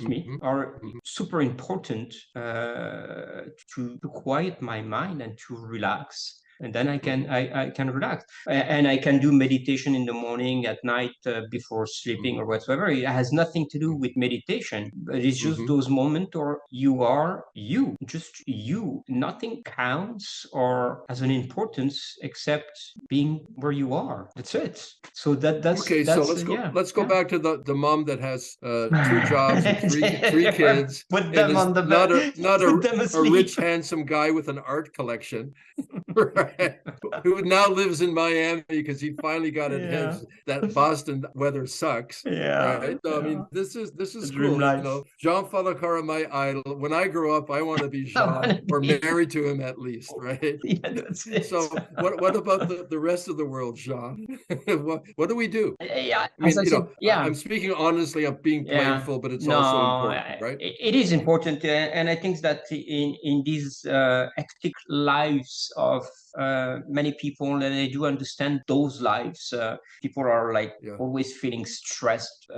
are super important to quiet my mind and to relax. And then I can relax, and I can do meditation in the morning, at night, before sleeping, or whatsoever. It has nothing to do with meditation, but it's just those moments, or you are you, just you. Nothing counts or has an importance except being where you are. That's it. So that's okay. So let's go back to the mom that has 2 jobs and three kids. Put them on the not a rich, handsome guy with an art collection. Right? who now lives in Miami because he finally got it. That Boston weather sucks. Right. So I mean, this is cool. You know, Jean Falacara, my idol. When I grow up, I want to be Jean or married to him at least. Right. Yeah, that's it. So what about the rest of the world, Jean? what do we do? Yeah, I mean, I'm speaking honestly. I'm being playful, but it's also important, right? It is important, and I think that in these hectic lives of many people, and I do understand those lives. People are like always feeling stressed,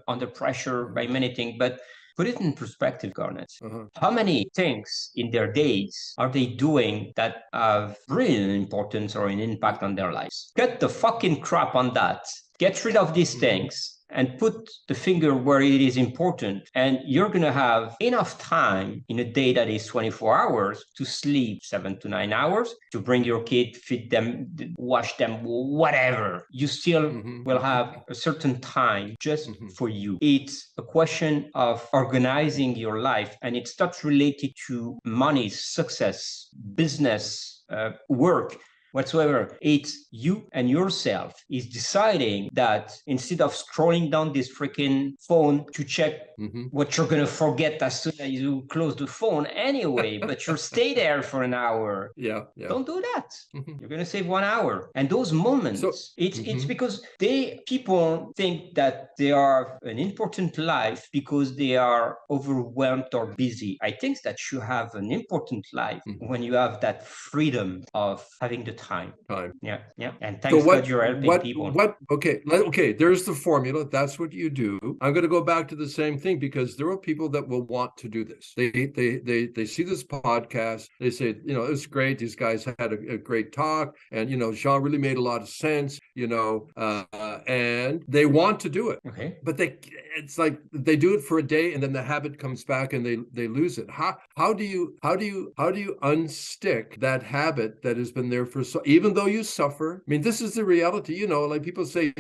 under pressure by many things, but. Put it in perspective, Garnet. How many things in their days are they doing that have really an importance or an impact on their lives? Cut the fucking crap on that. Get rid of these things and put the finger where it is important. And you're going to have enough time in a day that is 24 hours to sleep 7 to 9 hours, to bring your kid, feed them, wash them, whatever. You still will have a certain time just for you. It's a question of organizing your life, and it's not related to money, success, business, work, whatsoever. It's you and yourself is deciding that instead of scrolling down this freaking phone to check what you're going to forget as soon as you close the phone anyway, but you'll stay there for an hour. Don't do that. You're going to save 1 hour. And those moments, it's because people think that they are an important life because they are overwhelmed or busy. I think that you have an important life when you have that freedom of having the time. Yeah. And thanks God you're helping people. Okay, there's the formula. That's what you do. I'm going to go back to the same thing, because there are people that will want to do this. They see this podcast. They say, it's great. These guys had a great talk, and Jean really made a lot of sense. And they want to do it. Okay. But it's like they do it for a day, and then the habit comes back, and they lose it. How do you unstick that habit that has been there for so? Even though you suffer, I mean, this is the reality. Like people say,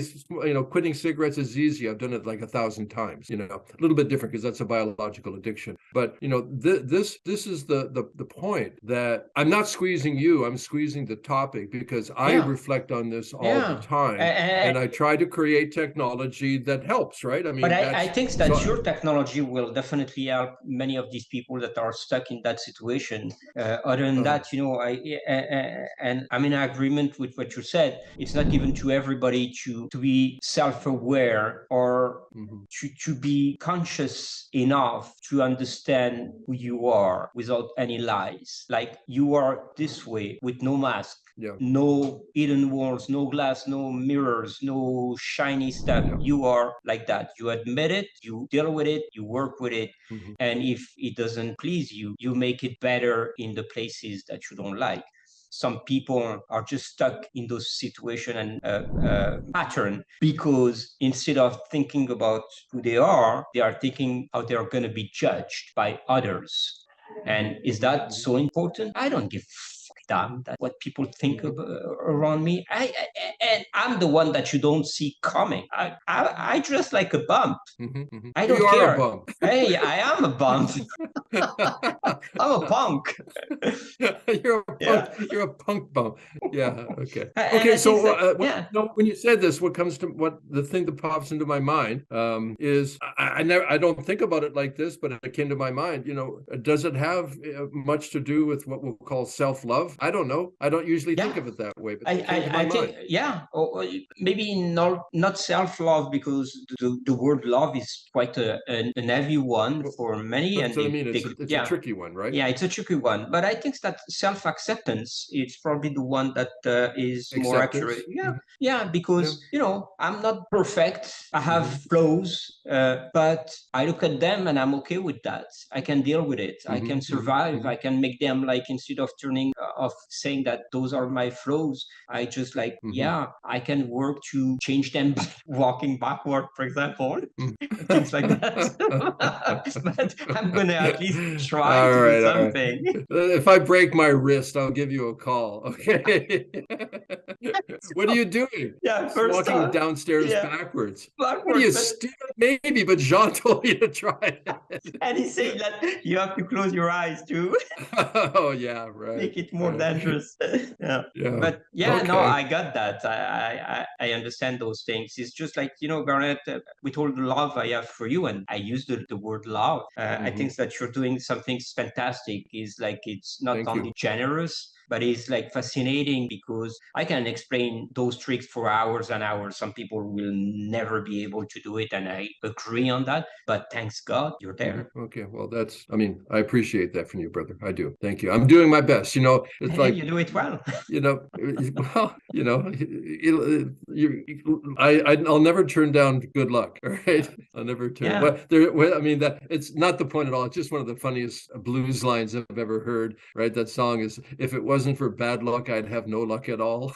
quitting cigarettes is easy. I've done it like 1,000 times. A little bit different because that's a biological addiction. But this is the point, that I'm not squeezing you. I'm squeezing the topic, because I reflect on this all the time, and I try to create technology that helps. Right? I mean, but I think that your technology will definitely help many of these people that are stuck in that situation. Other than that, and I'm in agreement with what you said. It's not given to everybody to be self-aware or to be conscious enough to understand who you are without any lies. Like, you are this way with no mask. No hidden walls, no glass, no mirrors, no shiny stuff. You are like that. You admit it, you deal with it, you work with it. And if it doesn't please you, you make it better in the places that you don't like. Some people are just stuck in those situations and pattern, because instead of thinking about who they are thinking how they're going to be judged by others. And is that so important? I don't give damn that what people think around me. And I'm the one that you don't see coming. I dress like a bump. I don't care. A bump. Hey, I am a bump. I'm a punk. You're a punk. You're a punk bump. Yeah. Okay. Okay. So when you said this, the thing that pops into my mind is I don't think about it like this, but it came to my mind. Does it have much to do with what we'll call self-love? I don't know. I don't usually think of it that way, but I think, or maybe not self-love, because the word love is quite an heavy one for many. That's what I mean. It's a tricky one, right? Yeah, it's a tricky one. But I think that self-acceptance is probably the one that is more accurate. Yeah, because, I'm not perfect. I have flaws, but I look at them and I'm okay with that. I can deal with it. I can survive. I can make them, like, instead of saying that those are my flaws, I just I can work to change them by walking backward, for example. Things like that. But I'm gonna at least least try to do something. If I break my wrist, I'll give you a call. Okay. What are you doing? Yeah, first walking downstairs backwards. What are you, stupid? Maybe, but Jean told you to try it. And he said that you have to close your eyes too. Oh yeah, right. Make it more dangerous. Yeah. But okay. no, I got that. I understand those things. It's just like, Garnet, with all the love I have for you, and I use the word love. I think that you're doing something fantastic. Is like, it's not only generous, but it's like fascinating, because I can explain those tricks for hours and hours. Some people will never be able to do it, and I agree on that. But thanks God, you're there. Okay, well, I appreciate that from you, brother. I do. Thank you. I'm doing my best. It's like you do it well. I'll never turn down good luck. All right, I'll never turn. I mean, that it's not the point at all. It's just one of the funniest blues lines I've ever heard. Right, that song is, "If it wasn't for bad luck, I'd have no luck at all."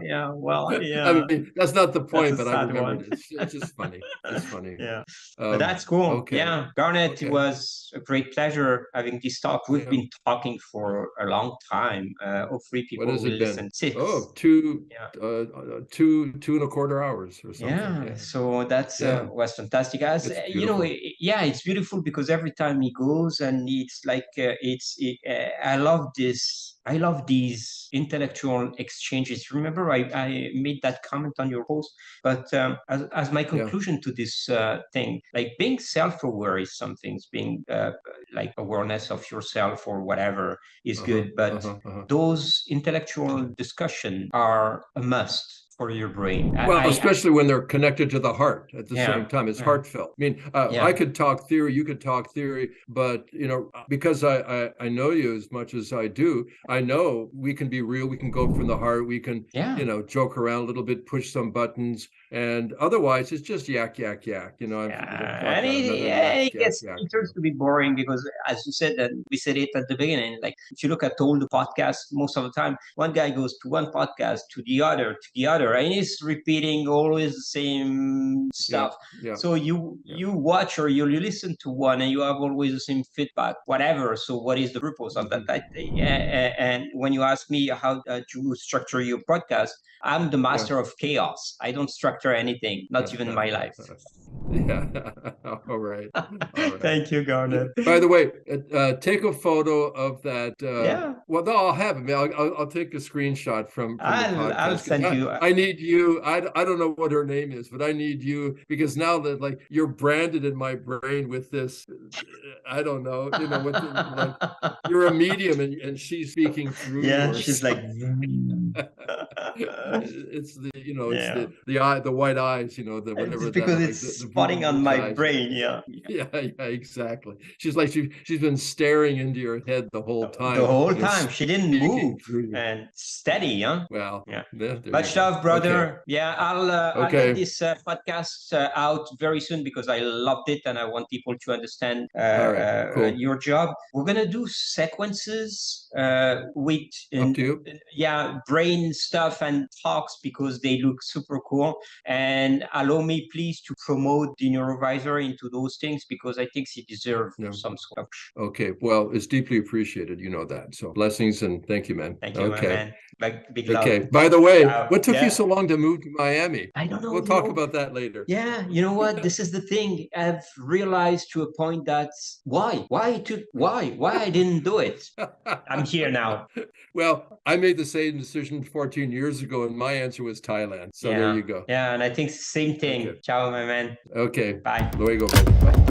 Yeah, well, yeah. I mean, that's not the point, but I remember it. It's just funny. It's funny. Yeah. But that's cool. Okay. Yeah, Garnet, it was a great pleasure having this talk. We've been talking for a long time. Hopefully people will listen. Oh, two and a quarter hours or something. Yeah. So that's was fantastic. As it's beautiful, because every time he goes, and it's like I love this. I love these intellectual exchanges. Remember, I made that comment on your post, but as my conclusion to this thing, like, being self-aware is something, being like awareness of yourself or whatever is good, but those intellectual discussions are a must for your brain. Well, especially when they're connected to the heart at the same time. It's heartfelt. I mean, I could talk theory, you could talk theory, but because I know you as much as I do, I know we can be real. We can go from the heart. We can joke around a little bit, push some buttons, and otherwise it's just yak. And it turns to be boring, because, as you said, that we said it at the beginning, like, if you look at all the podcasts, most of the time one guy goes to one podcast, to the other, and he's repeating always the same stuff. So you watch or you listen to one, and you have always the same feedback, whatever. So what is the purpose of that? And when you ask me how to structure your podcast, I'm the master of chaos. I don't structure anything, not even my life. All right. Thank you, Garnet. By the way, take a photo of that. Well, no, I'll have it. I'll take a screenshot from the podcast. I'll send you. I need you. I don't know what her name is, but I need you, because now that, like, you're branded in my brain with this, I don't know, you're a medium, and she's speaking through. Yeah, she's like. It's the the eye, the white eyes, whatever. It's because it's spotting on my brain. Yeah, exactly. She's like she's been staring into your head the whole time. She didn't move, and steady, huh? Well, much love, brother. Okay. I'll get this podcast out very soon, because I loved it, and I want people to understand your job. We're gonna do sequences with brain stuff and talks, because they look super cool. And allow me, please, to promote the Neurovisor into those things, because I think he deserves some sort of. Okay, well, it's deeply appreciated. You know that. So blessings, and thank you, man. Thank you, my man. Big love. Okay. By the way, what took you so long to move to Miami? I don't know. We'll talk about that later. Yeah, you know what? This is the thing. I've realized to a point that why I didn't do it. I'm here now. Well, I made the same decision 14 years ago, and my answer was Thailand. So there you go. Yeah, and I think same thing. Okay. Ciao, my man. Okay. Bye. Luego, bye.